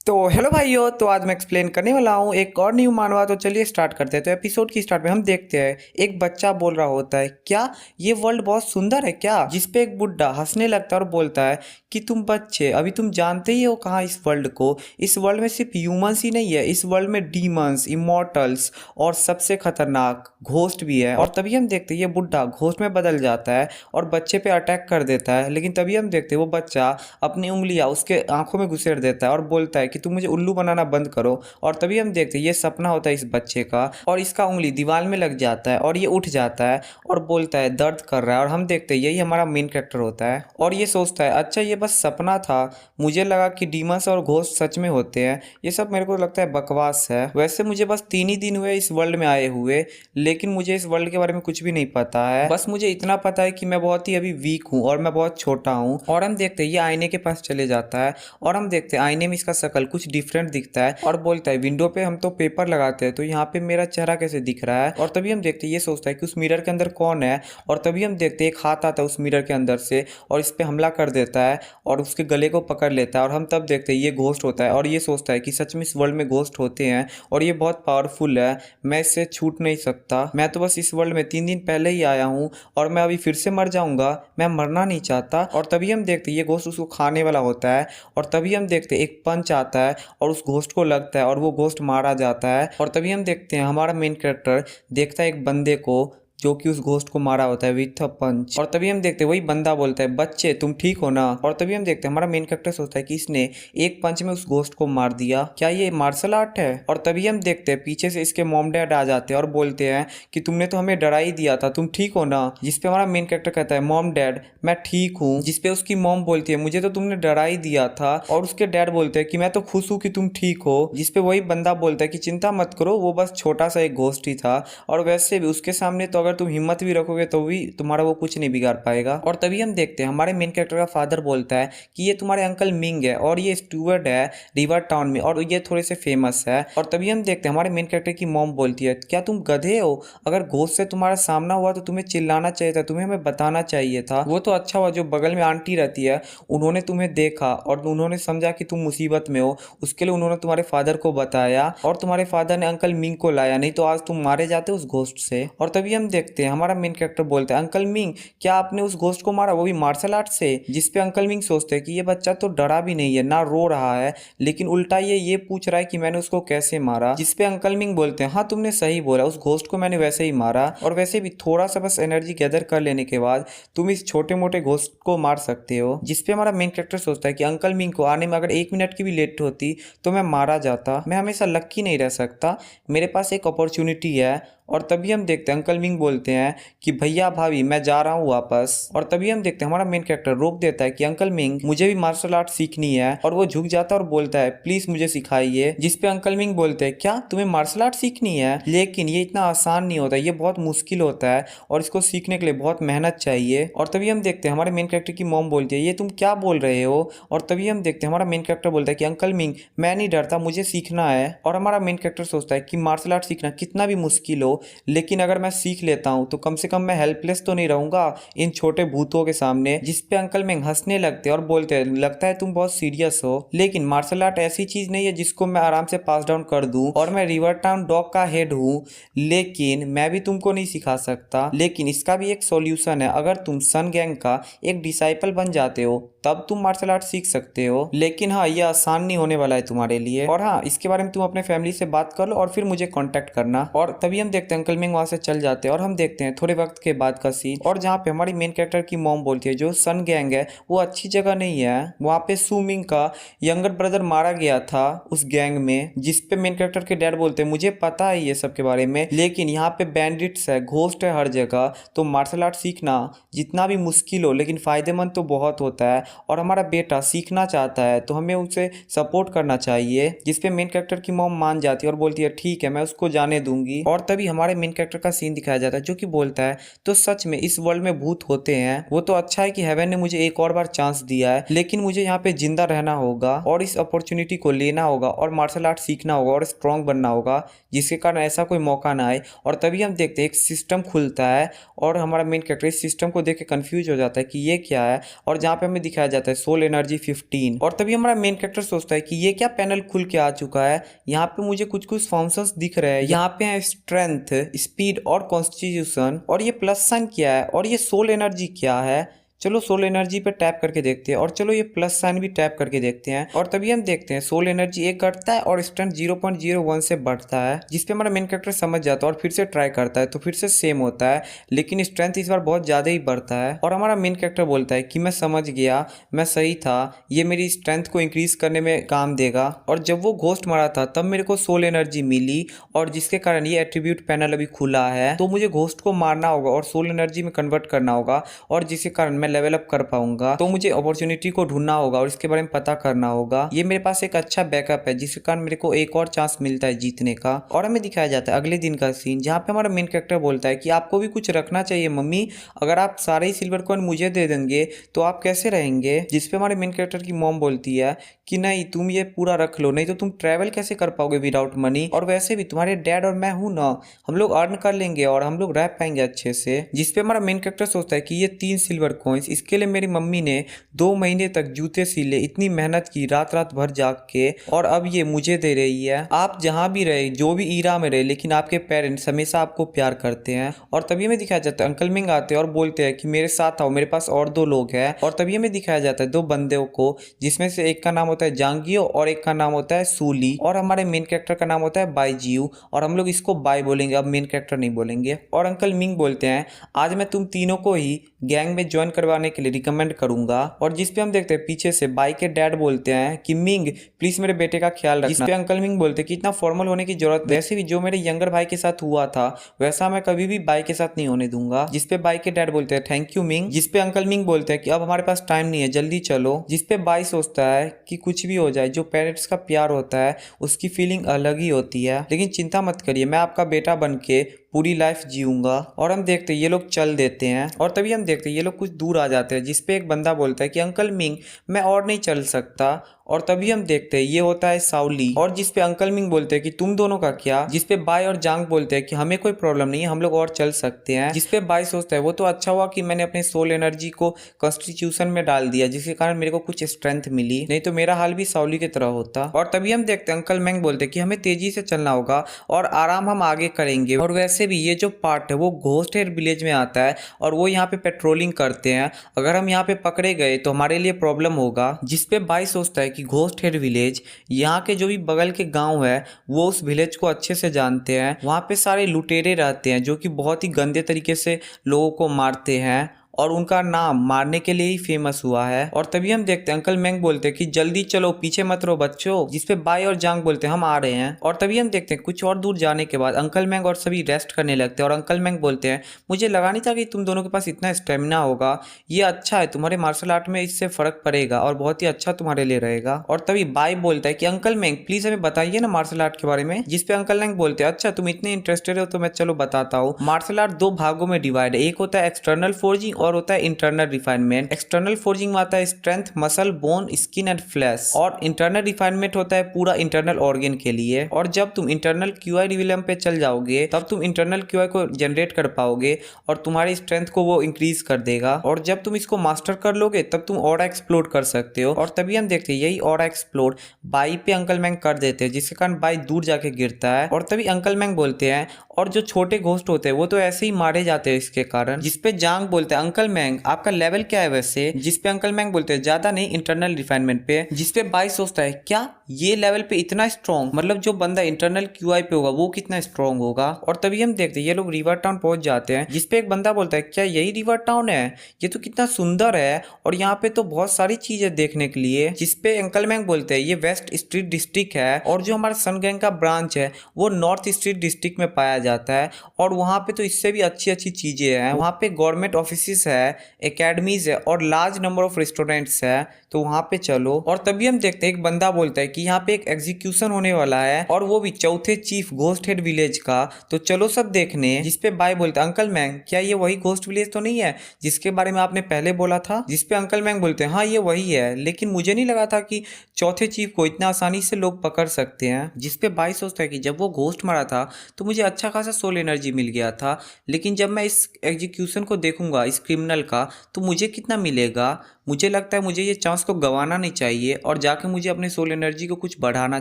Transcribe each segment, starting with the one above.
तो हेलो भाइयों। तो आज मैं एक्सप्लेन करने वाला हूँ एक और न्यू मानवा। तो चलिए स्टार्ट करते हैं। तो एपिसोड की स्टार्ट में हम देखते हैं एक बच्चा बोल रहा होता है, क्या ये वर्ल्ड बहुत सुंदर है क्या? जिसपे एक बुड्ढा हंसने लगता है और बोलता है कि तुम बच्चे अभी तुम जानते ही हो कहाँ इस वर्ल्ड को। इस वर्ल्ड में सिर्फ ह्यूमंस ही नहीं है, इस वर्ल्ड में डीमंस, इमॉर्टल्स और सबसे खतरनाक घोस्ट भी है। और तभी हम देखते हैं ये बुड्ढा घोस्ट में बदल जाता है और बच्चे पे अटैक कर देता है। लेकिन तभी हम देखते हैं वो बच्चा अपनी उंगलियां उसके आंखों में घुसेड़ देता है और बोलता है कि तुम मुझे उल्लू बनाना बंद करो। और तभी हम देखते हैं ये सपना होता है इस बच्चे का और इसका उंगली दीवार में लग जाता है और ये उठ जाता है और बोलता है दर्द कर रहा है। और हम देखते हैं यही हमारा मेन कैरेक्टर होता है और ये सोचता है अच्छा ये बस सपना था, मुझे लगा कि डीमंस और घोस्ट सच में होते हैं। ये सब मेरे को लगता है बकवास है। वैसे मुझे बस 3 ही दिन हुए इस वर्ल्ड में आए हुए, लेकिन मुझे इस वर्ल्ड के बारे में कुछ भी नहीं पता है। बस मुझे इतना पता है कि मैं बहुत ही अभी वीक हूँ और मैं बहुत छोटा हूँ। और हम देखते हैं ये आईने के पास चले जाता है और हम देखते हैं आईने में इसका शक्ल कुछ डिफरेंट दिखता है और बोलता है विंडो पे हम तो पेपर लगाते हैं तो यहाँ पे मेरा चेहरा कैसे दिख रहा है। और तभी हम देखते हैं ये सोचता है कि उस मिरर के अंदर कौन है। और तभी हम देखते हैं एक हाथ आता है उस मिरर के अंदर से और इस पे हमला कर देता है और उसके गले को पकड़ लेता है। और हम तब देखते हैं ये घोस्ट होता है और ये सोचता है कि सच में इस वर्ल्ड में घोस्ट होते हैं और ये बहुत पावरफुल है, मैं इससे छूट नहीं सकता। मैं तो बस इस वर्ल्ड में 3 दिन पहले ही आया हूँ और मैं अभी फिर से मर जाऊंगा, मैं मरना नहीं चाहता। और तभी हम देखते हैं ये घोस्ट उसको खाने वाला होता है और तभी हम देखते हैं एक पंच आता है और उस घोस्ट को लगता है और वो घोस्ट मारा जाता है। और तभी हम देखते हैं हमारा मेन कैरेक्टर देखता है एक बंदे को जो कि उस घोस्ट को मारा होता है विथ अ पंच। और तभी हम देखते हैं वही बंदा बोलता है बच्चे तुम ठीक हो ना। और तभी हम देखते हैं हमारा मेन कैरेक्टर सोचता है कि इसने एक पंच में उस घोस्ट को मार दिया, क्या ये मार्शल आर्ट है? और तभी हम देखते हैं पीछे से इसके मॉम डैड आ जाते हैं और बोलते हैं कि तुमने तो हमें डरा ही दिया था, तुम ठीक हो ना। जिसपे हमारा मेन कैरेक्टर कहता है मॉम डैड मैं ठीक हूँ। जिसपे उसकी मॉम बोलती है मुझे तो तुमने डरा ही दिया था। और उसके डैड बोलते हैं कि मैं तो खुश हूँ कि तुम ठीक हो। जिसपे वही बंदा बोलता है कि चिंता मत करो, वो बस छोटा सा एक घोस्ट ही था और वैसे भी उसके सामने तो अगर तुम हिम्मत भी रखोगे तो भी तुम्हारा वो कुछ नहीं बिगाड़ पाएगा। और तभी हम देखते हैं हमारे मेन कैरेक्टर का फादर बोलता है कि ये तुम्हारे अंकल मिंग है और ये स्टूवर्ड है रिवर टाउन में और ये थोड़े से फेमस है। और तभी हम देखते हैं हमारे मेन कैरेक्टर की मॉम बोलती है क्या तुम गधे हो, अगर घोस्ट से तुम्हारा सामना हुआ तो तुम्हें चिल्लाना चाहिए था, तुम्हें हमें बताना चाहिए था। वो तो अच्छा हुआ जो बगल में आंटी रहती है उन्होंने तुम्हें देखा और उन्होंने समझा कि तुम मुसीबत में हो, उसके लिए उन्होंने तुम्हारे फादर को बताया और तुम्हारे फादर ने अंकल मिंग को लाया, नहीं तो आज तुम मारे जाते उस घोस्ट से। और तभी हम देखते हैं हमारा मेन कैरेक्टर बोलता है अंकल मिंग क्या आपने उस घोस्ट को मारा, वो भी मार्शल आर्ट से? जिसपे अंकल मिंग सोचते हैं कि ये बच्चा तो डरा भी नहीं है ना रो रहा है, लेकिन उल्टा ये पूछ रहा है कि मैंने उसको कैसे मारा। जिसपे अंकल मिंग बोलते हैं हाँ तुमने सही बोला, उस घोस्ट को मैंने वैसे ही मारा और वैसे भी थोड़ा सा बस एनर्जी गैदर कर लेने के बाद तुम इस छोटे मोटे घोस्ट को मार सकते हो। जिसपे हमारा मेन कैरेक्टर सोचता है कि अंकल मिंग को आने में अगर 1 मिनट की भी लेट होती तो मैं मारा जाता, मैं हमेशा लक्की नहीं रह सकता, मेरे पास एक अपॉर्चुनिटी है। और तभी हम देखते हैं अंकल मिंग बोलते हैं कि भैया भाभी मैं जा रहा हूँ वापस। और तभी हम देखते हैं हमारा मेन कैरेक्टर रोक देता है कि अंकल मिंग मुझे भी मार्शल आर्ट सीखनी है और वो झुक जाता है और बोलता है प्लीज मुझे सिखाइए। जिसपे अंकल मिंग बोलते हैं क्या तुम्हें मार्शल आर्ट सीखनी है, लेकिन ये इतना आसान नहीं होता, ये बहुत मुश्किल होता है और इसको सीखने के लिए बहुत मेहनत चाहिए। और तभी हम देखते हैं हमारे मेन कैरेक्टर की मॉम बोलती है ये तुम क्या बोल रहे हो। और तभी हम देखते हैं हमारा मेन कैरेक्टर बोलता है कि अंकल मिंग मैं नहीं डरता, मुझे सीखना है। और हमारा मेन कैरेक्टर सोचता है कि मार्शल आर्ट सीखना कितना भी मुश्किल हो, लेकिन अगर मैं सीख लेता हूँ तो कम से कम मैं हेल्पलेस तो नहीं रहूंगा इन छोटे भूतों के सामने। जिसपे अंकल मिंग हंसने लगते और बोलते हैं लगता है तुम बहुत सीरियस हो, लेकिन मार्शल आर्ट ऐसी चीज नहीं है जिसको मैं आराम से पास डाउन कर दूं। और मैं रिवर टाउन डॉग का हेड हूँ, लेकिन मैं भी तुमको नहीं सिखा सकता, लेकिन इसका भी एक सॉल्यूशन है, अगर तुम सन गैंग का एक डिसाइपल बन जाते हो तब तुम मार्शल आर्ट सीख सकते हो। लेकिन हाँ ये आसान नहीं होने वाला है तुम्हारे लिए, और हाँ इसके बारे में तुम अपने फैमिली से बात कर लो और फिर मुझे कांटेक्ट करना। और तभी हम देखते हैं अंकल मिंग वहां से चल जाते हैं और हम देखते हैं थोड़े वक्त के बाद का सीन और जहाँ पे हमारी मेन कैरेक्टर की मॉम बोलती है जो सन गैंग है वो अच्छी जगह नहीं है, वहाँ पे सू मिंग का यंगर ब्रदर मारा गया था उस गैंग में। जिसपे मेन कैरेक्टर के डैड बोलते हैं मुझे पता है ये सब के बारे में, लेकिन यहाँ पे बैंडिट्स है, घोस्ट है हर जगह, तो मार्शल आर्ट सीखना जितना भी मुश्किल हो लेकिन फायदेमंद तो बहुत होता है और हमारा बेटा सीखना चाहता है तो हमें उसे सपोर्ट करना चाहिए। जिसपे मेन कैरेक्टर की मॉम मान जाती है और बोलती है ठीक है मैं उसको जाने दूंगी। और तभी हमारे मेन कैरेक्टर का सीन दिखाया जाता है जो कि बोलता है तो सच में इस वर्ल्ड में भूत होते हैं, वो तो अच्छा है कि हेवन ने मुझे एक और बार चांस दिया है, लेकिन मुझे यहाँ पे जिंदा रहना होगा और इस अपॉर्चुनिटी को लेना होगा और मार्शल आर्ट सीखना होगा और स्ट्रॉन्ग बनना होगा जिसके कारण ऐसा कोई मौका ना आए। और तभी हम देखते हैं एक सिस्टम खुलता है और हमारा मेन कैरेक्टर इस सिस्टम को देख के कंफ्यूज हो जाता है कि ये क्या है। और जहाँ पे हमें दिखाया दिखाया जाता है सोल एनर्जी 15। और तभी हमारा मेन कैरेक्टर सोचता है कि ये क्या पैनल खुल के आ चुका है, यहाँ पे मुझे कुछ कुछ फंक्शंस दिख रहे हैं, यहाँ पे है स्ट्रेंथ, स्पीड और कॉन्स्टिट्यूशन, और ये प्लस साइन क्या है और ये सोल एनर्जी क्या है। चलो सोल एनर्जी पे टैप करके देखते हैं और चलो ये प्लस साइन भी टैप करके देखते हैं। और तभी हम देखते हैं सोल एनर्जी 1 घटता है और स्ट्रेंथ 0.01 से बढ़ता है, जिसपे हमारा मेन कैरेक्टर समझ जाता है और फिर से ट्राई करता है तो फिर से सेम होता है, लेकिन स्ट्रेंथ इस बार बहुत ज़्यादा ही बढ़ता है। और हमारा मेन कैरेक्टर बोलता है कि मैं समझ गया, मैं सही था, ये मेरी स्ट्रेंथ को इंक्रीज करने में काम देगा। और जब वो घोस्ट मारा था तब मेरे को सोल एनर्जी मिली और जिसके कारण ये एट्रीब्यूट पैनल अभी खुला है, तो मुझे घोस्ट को मारना होगा और सोल एनर्जी में कन्वर्ट करना होगा, और जिसके कारण लेवल अप कर पाऊंगा। तो मुझे अपॉर्चुनिटी को ढूंढना होगा और इसके बारे में पता करना होगा। ये मेरे पास एक अच्छा बैकअप है जिसके कारण मेरे को एक और चांस मिलता है जीतने का। और हमें दिखाया जाता है अगले दिन का सीन, जहाँ पे हमारा मेन कैरेक्टर बोलता है कि आपको भी कुछ रखना चाहिए मम्मी, अगर आप सारे ही सिल्वर कॉइन मुझे दे देंगे तो आप कैसे रहेंगे। जिसपे हमारे मेन कैरेक्टर की मॉम बोलती है कि नहीं, तुम ये पूरा रख लो, नहीं तो तुम ट्रैवल कैसे कर पाओगे विदाउट मनी, और वैसे भी तुम्हारे डैड और मैं हूं ना, हम लोग अर्न कर लेंगे और हम लोग रह पाएंगे अच्छे से। जिसपे हमारा मेन कैरेक्टर सोचता है कि ये 3 सिल्वर कॉइन्स, इसके लिए मेरी मम्मी ने 2 महीने तक जूते सिले, इतनी मेहनत की रात रात भर जाग के, और अब ये मुझे दे रही है। आप जहां भी रहे, जो भी ईरा में रहे, लेकिन आपके पेरेंट्स हमेशा आपको प्यार करते हैं। और तभी हमें दिखाया जाता है अंकल मिंग आते हैं और बोलते हैं कि मेरे साथ आओ, मेरे पास और 2 लोग हैं। और तभी हमें दिखाया जाता है 2 बंदों को, जिसमें से एक का नाम होता है जांगियो और एक का नाम होता है सूली, और हमारे मेन कैरेक्टर का नाम होता है बाईजियू, और हम लोग इसको बाय बोलेंगे, अब मेन कैरेक्टर नहीं बोलेंगे। और अंकल मिंग बोलते हैं आज मैं तुम तीनों को ही गैंग में ज्वाइन करवाने के लिए रिकमेंड करूंगा। और जिसपे हम देखते हैं पीछे से बाई के डैड बोलते हैं कि मिंग प्लीज मेरे बेटे का ख्याल रखना। जिसपे अंकल मिंग बोलते हैं कि इतना फॉर्मल होने की जरूरत, वैसे भी जो मेरे यंगर भाई के साथ हुआ था वैसा मैं कभी भी बाई के साथ नहीं होने दूंगा। जिसपे बाई के डैड बोलते हैं थैंक यू मिंग। जिसपे अंकल मिंग बोलते हैं कि अब हमारे पास टाइम नहीं है, जल्दी चलो। जिसपे बाई सोचता है कि कुछ भी हो जाए, जो पेरेंट्स का प्यार होता है उसकी फीलिंग अलग ही होती है, लेकिन चिंता मत करिए, मैं आपका बेटा बन के पूरी लाइफ जीऊंगा। और हम देखते हैं ये लोग चल देते हैं। और तभी हम देखते हैं ये लोग कुछ दूर आ जाते हैं, जिसपे एक बंदा बोलता है कि अंकल मिंग मैं और नहीं चल सकता। और तभी हम देखते हैं ये होता है साउली। और जिसपे अंकल मिंग बोलते हैं कि तुम दोनों का क्या। जिसपे बाई और जांग बोलते हैं कि हमें कोई प्रॉब्लम नहीं है, हम लोग और चल सकते हैं। जिसपे बाई सोचता है वो तो अच्छा हुआ कि मैंने अपने सोल एनर्जी को कॉन्स्टिट्यूशन में डाल दिया, जिसके कारण मेरे को कुछ स्ट्रेंथ मिली, नहीं तो मेरा हाल भी साउली की तरह होता। और तभी हम देखते हैं अंकल मिंग बोलते हैं कि हमें तेजी से चलना होगा और आराम हम आगे करेंगे। और वैसे भी ये जो पार्ट है वो घोस्ट हेड विलेज में आता है और वो यहाँ पे पेट्रोलिंग करते हैं, अगर हम यहाँ पे पकड़े गए तो हमारे लिए प्रॉब्लम होगा। जिसपे बाई सोचता है कि घोस्ट हेड विलेज, यहाँ के जो भी बगल के गांव है वो उस विलेज को अच्छे से जानते हैं, वहाँ पे सारे लुटेरे रहते हैं जो कि बहुत ही गंदे तरीके से लोगों को मारते हैं और उनका नाम मारने के लिए ही फेमस हुआ है। और तभी हम देखते हैं अंकल मैंग बोलते हैं कि जल्दी चलो, पीछे मत रहो बच्चों। जिसपे बाई और जांग बोलते हैं हम आ रहे हैं। और तभी हम देखते हैं कुछ और दूर जाने के बाद अंकल मैंग और सभी रेस्ट करने लगते हैं और अंकल मैंग बोलते हैं मुझे लगा नहीं था कि तुम दोनों के पास इतना स्टेमिना होगा, ये अच्छा है, तुम्हारे मार्शल आर्ट में इससे फर्क पड़ेगा और बहुत ही अच्छा तुम्हारे लिए रहेगा। और तभी बाई बोलता है कि अंकल मैंग प्लीज हमें बताइए ना मार्शल आर्ट के बारे में। जिसपे अंकल मैंग बोलते हैं अच्छा तुम इतने इंटरेस्टेड हो तो मैं चलो बताता हूँ। मार्शल आर्ट 2 भागों में डिवाइड है, एक होता है एक्सटर्नल फोर्जिंग और होता है इंटरनल रिफाइनमेंट। एक्सटर्नल फोर्जिंग में आता है strength, muscle, bone, skin and flash, और इंटरनल रिफाइनमेंट होता है पूरा इंटरनल ऑर्गन के लिए। और जब तुम इंटरनल क्यूआई रिविलम पे चल जाओगे तब तुम इंटरनल क्यूआई को जनरेट कर पाओगे और तुम्हारी स्ट्रेंथ को वो इंक्रीज कर देगा। और जब तुम इसको मास्टर कर लोगे तब तुम ऑरा एक्सप्लोड कर सकते हो। और तभी हम देखते हैं यही ऑरा एक्सप्लोड बाई पे अंकल मैंग कर देते हैं, जिसके कारण बाई दूर जाके गिरता है। और तभी अंकल मैंग बोलते हैं और जो छोटे घोस्ट होते हैं वो तो ऐसे ही मारे जाते हैं इसके कारण। जिसपे जांग बोलते हैं अंकल मैंग आपका लेवल क्या है वैसे। जिसपे अंकल मैंग बोलते हैं ज्यादा नहीं, इंटरनल रिफाइनमेंट पे। जिसपे बाई सोचता है क्या ये लेवल पे इतना स्ट्रॉन्ग, मतलब जो बंदा इंटरनल क्यूआई पे होगा वो कितना स्ट्रॉन्ग होगा। और तभी हम देखते हैं ये लोग रिवर टाउन पहुंच जाते हैं। जिसपे एक बंदा बोलता है क्या यही रिवर टाउन है, ये तो कितना सुंदर है और यहाँ पे तो बहुत सारी चीजें देखने के लिए। जिसपे अंकल मैंग बोलते हैं ये वेस्ट स्ट्रीट डिस्ट्रिक्ट है और जो हमारा सन गैंग का ब्रांच है वो नॉर्थ स्ट्रीट डिस्ट्रिक्ट में पाया जाता है और वहाँ पे तो इससे भी अच्छी अच्छी चीजें हैं। वहाँ पे गवर्नमेंट ऑफिस है, एकेडमीज है और लार्ज नंबर ऑफ रेस्टोरेंट्स है, तो वहाँ पे चलो। और तभी हम देखते हैं एक बंदा बोलता है कि यहाँ पे एक एग्जीक्यूशन होने वाला है और वो भी चौथे चीफ घोस्ट हेड विलेज का, तो चलो सब देखने। जिसपे बाई बोलता है अंकल मैंग क्या ये वही घोस्ट विलेज तो नहीं है जिसके बारे में आपने पहले बोला था। जिसपे अंकल मैंग बोलते हैं हाँ ये वही है, लेकिन मुझे नहीं लगा था कि चौथे चीफ को इतना आसानी से लोग पकड़ सकते हैं। जिसपे बाई सोचता है कि जब वो घोस्ट मारा था तो मुझे अच्छा खासा सोल एनर्जी मिल गया था, लेकिन जब मैं इस एग्जीक्यूशन को देखूंगा इस क्रिमिनल का तो मुझे कितना मिलेगा, मुझे लगता है मुझे ये चांस को गंवाना नहीं चाहिए और जाके मुझे अपने सोल एनर्जी को कुछ बढ़ाना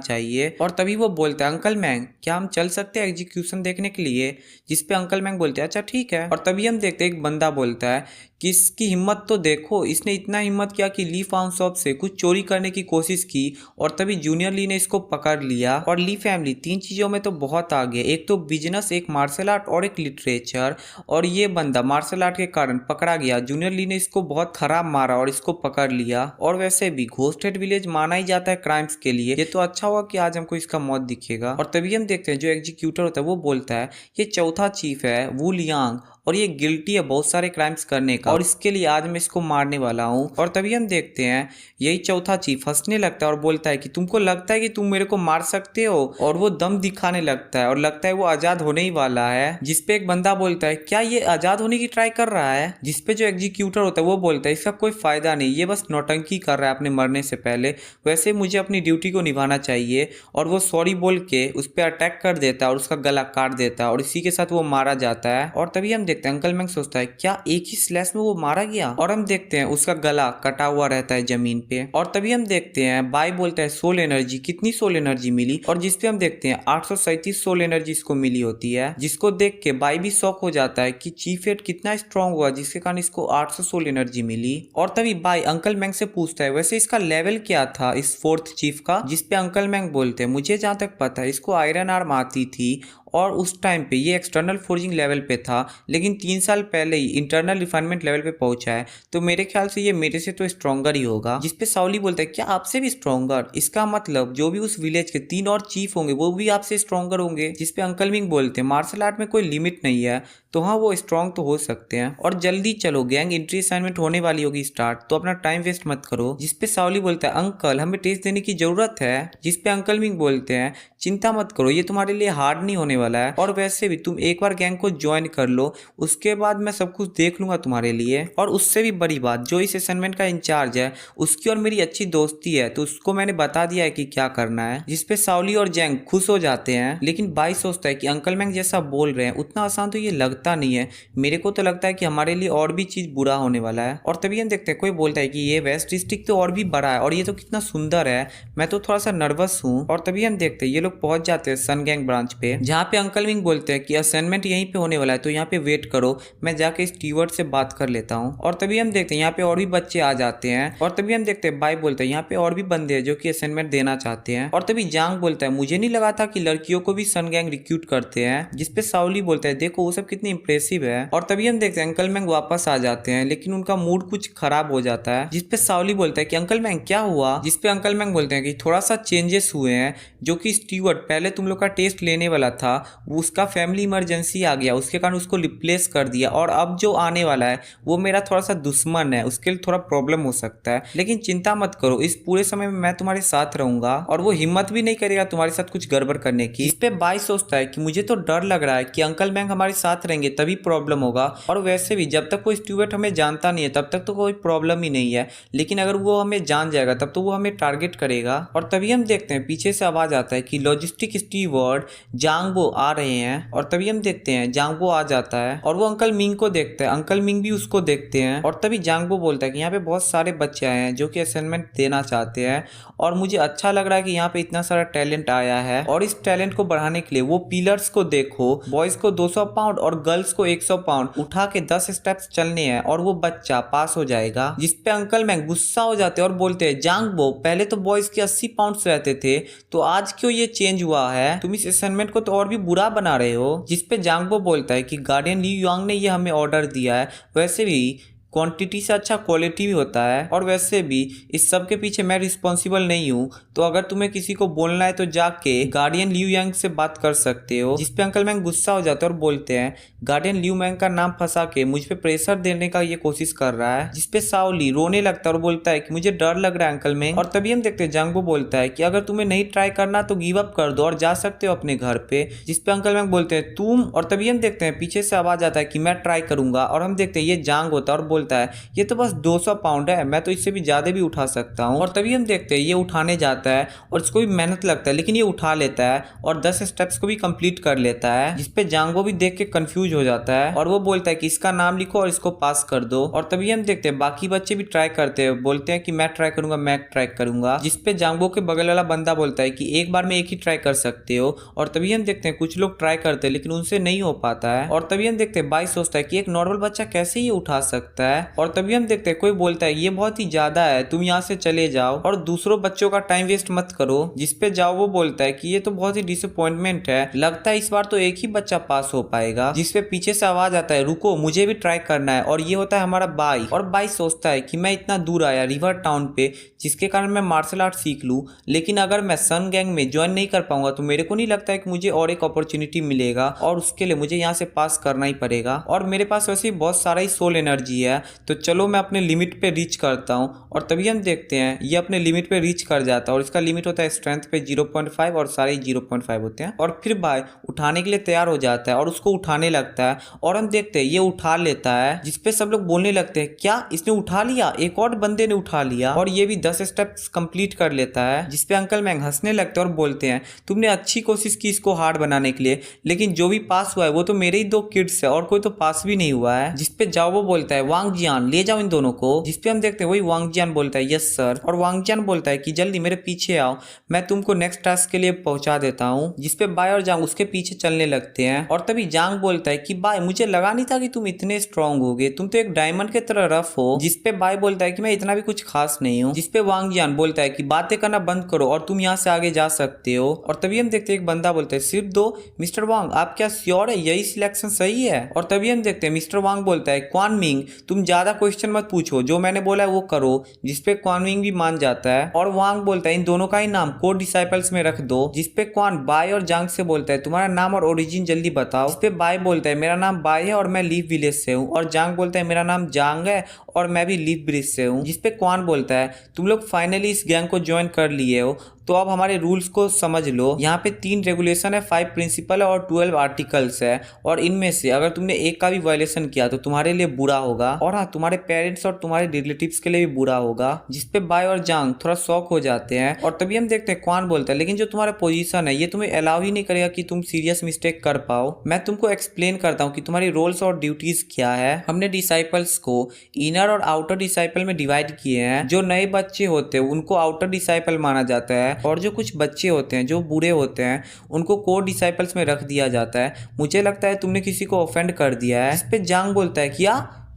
चाहिए। और तभी वो बोलता है अंकल मैंग क्या हम चल सकते हैं एग्जीक्यूशन देखने के लिए, जिसपे अंकल मैंग बोलते हैं अच्छा ठीक है। और तभी हम देखते हैं एक बंदा बोलता है कि इसकी हिम्मत तो देखो, इसने इतना हिम्मत किया कि ली फार्म शॉप से कुछ चोरी करने की कोशिश की और तभी जूनियर ली ने इसको पकड़ लिया। और ली फैमिली 3 चीजों में तो बहुत आगे, एक तो बिजनेस, एक मार्शल आर्ट और एक लिटरेचर। और ये बंदा मार्शल आर्ट के कारण पकड़ा गया, जूनियर ली ने इसको बहुत खराब मारा और इसको पकड़ लिया। और वैसे भी घोस्टेड विलेज माना ही जाता है क्राइम्स के लिए, ये तो अच्छा हुआ कि आज हमको इसका मौत दिखेगा। और तभी हम देखते हैं जो एग्जीक्यूटर होता है वो बोलता है ये चौथा चीफ है वू लियांग और ये गिल्टी है बहुत सारे क्राइम्स करने का और इसके लिए आज मैं इसको मारने वाला हूँ। और तभी हम देखते हैं यही चौथा चीफ हंसने लगता है और बोलता है कि तुमको लगता है कि तुम मेरे को मार सकते हो, और वो दम दिखाने लगता है और लगता है वो आजाद होने ही वाला है। जिसपे एक बंदा बोलता है क्या ये आजाद होने की ट्राई कर रहा है, जिसपे जो एग्जीक्यूटर होता है वो बोलता है इसका कोई फायदा नहीं, ये बस नौटंकी कर रहा है अपने मरने से पहले, वैसे मुझे अपनी ड्यूटी को निभाना चाहिए। और वो सॉरी बोल के उस पर अटैक कर देता है और उसका गला काट देता है और इसी के साथ वो मारा जाता है। और तभी हम देखते हैं अंकल मैंग सोचता है क्या एक ही स्लैश में वो मारा गया, और हम देखते हैं उसका गला कटा हुआ रहता है जमीन पे। और तभी हम देखते हैं बाई बोलता है सोल एनर्जी, कितनी सोल एनर्जी मिली, और जिसपे हम देखते हैं 837 सोल एनर्जी इसको मिली होती है, जिसको देख के बाई भी शॉक हो जाता है कि चीफ हेड कितना स्ट्रांग हुआ जिसके कारण इसको 800 सोल एनर्जी मिली। और तभी बाई अंकल मैंग से पूछता है वैसे इसका लेवल क्या था इस फोर्थ चीफ का, जिसपे अंकल मैंग बोलते हैं मुझे जहां तक पता है इसको आयरन आर्म आती थी और उस टाइम पे ये एक्सटर्नल फोर्जिंग लेवल पे था, लेकिन 3 साल पहले ही इंटरनल रिफाइनमेंट लेवल पे पहुंचा है, तो मेरे ख्याल से ये मेरे से तो स्ट्रॉन्गर ही होगा। जिसपे साउली बोलता है क्या आपसे भी स्ट्रॉन्गर, इसका मतलब जो भी उस विलेज के 3 और चीफ होंगे वो भी आपसे स्ट्रॉन्गर होंगे। जिसपे अंकल मिंग बोलते हैं मार्शल आर्ट में कोई लिमिट नहीं है, तो हाँ वो स्ट्रॉन्ग तो हो सकते हैं। और जल्दी चलो गैंग एंट्री असाइनमेंट होने वाली होगी स्टार्ट, तो अपना टाइम वेस्ट मत करो। जिसपे साउली बोलता है अंकल हमें टेस्ट देने की जरूरत है। जिसपे अंकल मिंग बोलते हैं चिंता मत करो ये तुम्हारे लिए हार्ड नहीं होने वाला है, और वैसे भी तुम एक बार गैंग को ज्वाइन कर लो उसके बाद मैं सब कुछ देख लूंगा तुम्हारे लिए। और उससे भी बड़ी बात जो इस असाइनमेंट का इंचार्ज है उसकी और मेरी अच्छी दोस्ती है, तो उसको मैंने बता दिया है कि क्या करना है। जिसपे साउली और जैंग खुश हो जाते हैं, लेकिन बाई सोचता है कि अंकल मैंग जैसा बोल रहे हैं उतना आसान तो ये लगता नहीं है, मेरे को तो लगता है कि हमारे लिए और भी चीज बुरा होने वाला है। और तभी हम देखते हैं कोई बोलता है कि ये वेस्ट डिस्ट्रिक्ट तो और भी बड़ा है और ये तो कितना सुंदर है, मैं तो थोड़ा सा नर्वस हूँ। और तभी हम देखते हैं ये लोग पहुंच जाते हैं सन गैंग ब्रांच पे, जहाँ पे अंकल मिंग बोलते हैं कि असाइनमेंट यहीं पे होने वाला है तो यहाँ पे वेट करो, मैं जाके स्टीवर्ड से बात कर लेता हूँ। और तभी हम देखते हैं यहाँ पे और भी बच्चे आ जाते हैं, और तभी हम देखते हैं बाई बोलते हैं यहाँ पे और भी बंदे हैं जो कि असाइनमेंट देना चाहते हैं। और तभी जांग बोलता है मुझे नहीं लगा था कि लड़कियों को भी सन गैंग रिक्रूट करते हैं। जिसपे साउली बोलता है देखो वो सब कितनी इंप्रेसिव है। और तभी हम देखते हैं अंकल मैंग वापस आ जाते हैं, लेकिन उनका मूड कुछ खराब हो जाता है। जिसपे साउली बोलता है कि अंकल मैंग क्या हुआ। जिसपे अंकल मैंग बोलते हैं कि थोड़ा सा चेंजेस हुए हैं, जो कि स्टीवर्ड पहले तुम लोग का टेस्ट लेने वाला था उसका फैमिली इमरजेंसी आ गया, उसके कारण उसको रिप्लेस कर दिया, और अब जो आने वाला है वो मेरा थोड़ा सा दुश्मन है, उसके लिए थोड़ा प्रॉब्लम हो सकता है, लेकिन चिंता मत करो इस पूरे समय में मैं तुम्हारे साथ रहूंगा और वो हिम्मत भी नहीं करेगा तुम्हारे साथ कुछ गड़बड़ करने की। इस पे बाई सोचता है कि मुझे तो डर लग रहा है कि अंकल मैंग हमारे साथ रहेंगे तभी प्रॉब्लम होगा, और वैसे भी जब तक कोई स्टीवर्ड हमें जानता नहीं है तब तक तो कोई प्रॉब्लम ही नहीं है, लेकिन अगर वो हमें जान जाएगा तब तो वो हमें टारगेट करेगा। और तभी हम देखते हैं पीछे से आवाज आता है कि लॉजिस्टिक स्टीवर्ड जांगबो आ रहे हैं, और तभी हम देखते हैं जांगबो आ जाता है और वो अंकल मिंग को देखता है, अंकल मिंग भी उसको देखते हैं। और तभी जांगबो बोलता है कि यहाँ पे बहुत सारे बच्चे आए हैं जो कि असाइनमेंट देना चाहते हैं, और मुझे अच्छा लग रहा है कि यहाँ पे इतना सारा टैलेंट आया है, और इस टैलेंट को बढ़ाने के लिए वो पिलर्स को देखो, बॉयज को 200 पाउंड और गर्ल्स को 100 पाउंड उठा के 10 स्टेप्स चलने हैं और वो बच्चा पास हो जाएगा। जिसपे अंकल मैंग गुस्सा हो जाते हैं और बोलते हैं जांगबो पहले तो बॉयज के 80 पाउंड रहते थे, तो आज क्यों ये चेंज हुआ है, तुम इस असाइनमेंट को तो और भी बुरा बना रहे हो। जिसपे जांगबो बोलता है कि गार्डियन ली युआंग ने ये हमें ऑर्डर दिया है, वैसे भी क्वांटिटी से अच्छा क्वालिटी भी होता है, और वैसे भी इस सब के पीछे मैं रिस्पॉन्सिबल नहीं हूँ, तो अगर तुम्हें किसी को बोलना है तो जाके गार्डियन लियू यांग से बात कर सकते हो। जिसपे अंकल मैंग गुस्सा हो जाते हैं और बोलते हैं गार्डियन लियू मैंग का नाम फंसा के मुझ पे प्रेशर देने का ये कोशिश कर रहा है। जिसपे साओली रोने लगता है और बोलता है कि मुझे डर लग रहा है अंकल मैंग। और तभी हम देखते हैं जांगबो बोलता है कि अगर तुम्हें नहीं ट्राई करना तो गिव अप कर दो और जा सकते हो अपने घर पे। जिसपे अंकल मैंग बोलते हैं तुम, और तभी हम देखते हैं पीछे से आवाज आता है कि मैं ट्राई करूंगा, और हम देखते हैं ये जांग होता है और बोलता बोलता है ये तो बस 200 पाउंड है, मैं तो इससे भी ज़्यादा भी उठा सकता हूँ। और तभी हम देखते हैं ये उठाने जाता है और इसको भी मेहनत लगता है, लेकिन ये उठा लेता है और 10 स्टेप्स को भी कंप्लीट कर लेता है, जिसपे जांगो भी देख के कंफ्यूज हो जाता है और वो बोलता है कि इसका नाम लिखो और इसको पास कर दो। और तभी हम देखते हैं बाकी बच्चे भी ट्राई करते हैं, बोलते हैं कि मैं ट्राई करूंगा, मैं ट्राई करूंगा, जिसपे जांगो के बगल वाला बंदा बोलता है कि एक बार में एक ही ट्राई कर सकते हो। और तभी हम देखते हैं कुछ लोग ट्राई करते हैं लेकिन उनसे नहीं हो पाता है। और तभी हम देखते हैं बाई सोचता है कि एक नॉर्मल बच्चा कैसे ये उठा सकता है। और तभी हम देखते हैं कोई बोलता है ये बहुत ही ज्यादा है, तुम यहाँ से चले जाओ और दूसरों बच्चों का टाइम वेस्ट मत करो, जिसपे जाओ वो बोलता है कि ये तो बहुत ही डिसअपॉइंटमेंट है, लगता है इस बार तो एक ही बच्चा पास हो पाएगा, जिसपे पीछे से आवाज आता है रुको मुझे भी ट्राई करना है। और ये होता है हमारा बाई। और बाई सोचता है कि मैं इतना दूर आया रिवर टाउन पे जिसके कारण मैं मार्शल आर्ट सीख लूं, लेकिन अगर मैं सन गैंग में ज्वाइन नहीं कर पाऊंगा तो मेरे को नहीं लगता है कि मुझे और एक अपॉर्चुनिटी मिलेगा और उसके लिए मुझे यहाँ से पास करना ही पड़ेगा। और मेरे पास वैसे ही बहुत सारा ही सोल एनर्जी है, तो चलो मैं अपने लिमिट पे रीच करता हूँ। और तभी हम देखते हैं ये अपने लिमिट पे रीच कर जाता है और इसका लिमिट होता है स्ट्रेंथ पे 0.5 और सारे 0.5 होते हैं। और फिर बाय उठाने के लिए तैयार हो जाता है और उसको उठाने लगता है और हम देखते हैं ये उठा लेता है, जिसपे सब लोग बोलने लगते हैं क्या इसने उठा लिया, एक और बंदे ने उठा लिया। और ये भी 10 स्टेप्स कंप्लीट कर लेता है, जिसपे अंकल मैंग हंसने लगते हैं और बोलते हैं तुमने अच्छी कोशिश की इसको हार्ड बनाने के लिए, लेकिन जो भी पास हुआ है वो तो मेरे ही 2 किड्स है और कोई तो पास भी नहीं हुआ है। जिसपे जाओ वो बोलता है वांग जियान ले जाओ इन दोनों को, जिसपे हम देखते हैं वही वांग जियान बोलता है यस सर। और वांग जियान बोलता है कि जल्दी मेरे पीछे आओ, मैं तुमको नेक्स्ट टास्क के लिए पहुंचा देता हूँ, जिसपे बाय और जांग उसके पीछे चलने लगते हैं। और तभी जांग बोलता है कि बाय मुझे लगा नहीं था कि तुम इतने स्ट्रांग होगे, तुम तो एक डायमंड की तरह रफ हो। जिसपे बाय बोलता है कि मैं इतना भी कुछ खास नहीं हूँ, जिसपे वांग जियान बोलता है कि बातें करना बंद करो और तुम यहाँ से आगे जा सकते हो। और तभी हम देखते हैं एक बंदा बोलता है सिर्फ 2 मिस्टर वांग आप क्या श्योर है यही सिलेक्शन सही है। और तभी हम देखते हैं मिस्टर वांग बोलता है क्वान मिंग तुम ज्यादा क्वेश्चन मत पूछो, जो मैंने बोला है वो करो, जिसपे क्वान मिंग भी मान जाता है। और वांग बोलता है इन दोनों का ही नाम कोड डिसाइपल्स में रख दो, जिसपे क्वान बाय और जांग से बोलता है तुम्हारा नाम और ओरिजिन जल्दी बताओ। जिसपे बाय बोलता है मेरा नाम बाय है और मैं लीव विलेज से हूँ। और जांग बोलता है मेरा नाम जांग है और मैं भी लीव ब्रिज से हूँ। जिसपे क्वान बोलता है तुम लोग फाइनली इस गैंग को ज्वाइन कर लिए हो, तो अब हमारे रूल्स को समझ लो। यहाँ पे 3 रेगुलेशन है, 5 प्रिंसिपल है और 12 आर्टिकल्स है, और इनमें से अगर तुमने एक का भी वायलेशन किया तो तुम्हारे लिए बुरा होगा, और हाँ तुम्हारे पेरेंट्स और तुम्हारे रिलेटिव्स के लिए भी बुरा होगा। जिसपे बाय और जांग थोड़ा शॉक हो जाते हैं। और तभी हम देखते हैं क्वान बोलता है लेकिन जो तुम्हारा पोजीशन है ये तुम्हें अलाउ ही नहीं करेगा कि तुम सीरियस मिस्टेक कर पाओ। मैं तुमको एक्सप्लेन करता हूँ कि तुम्हारी रोल्स और ड्यूटीज क्या है। हमने डिसाइपल्स को इनर और आउटर डिसाइपल में डिवाइड किए हैं। जो नए बच्चे होते हैं उनको आउटर डिसाइपल माना जाता है, और जो कुछ बच्चे होते हैं जो बुरे होते हैं उनको कोर डिसाइपल्स में रख दिया जाता है। मुझे लगता है तुमने किसी को ऑफेंड कर दिया है। इस पे जांग बोलता है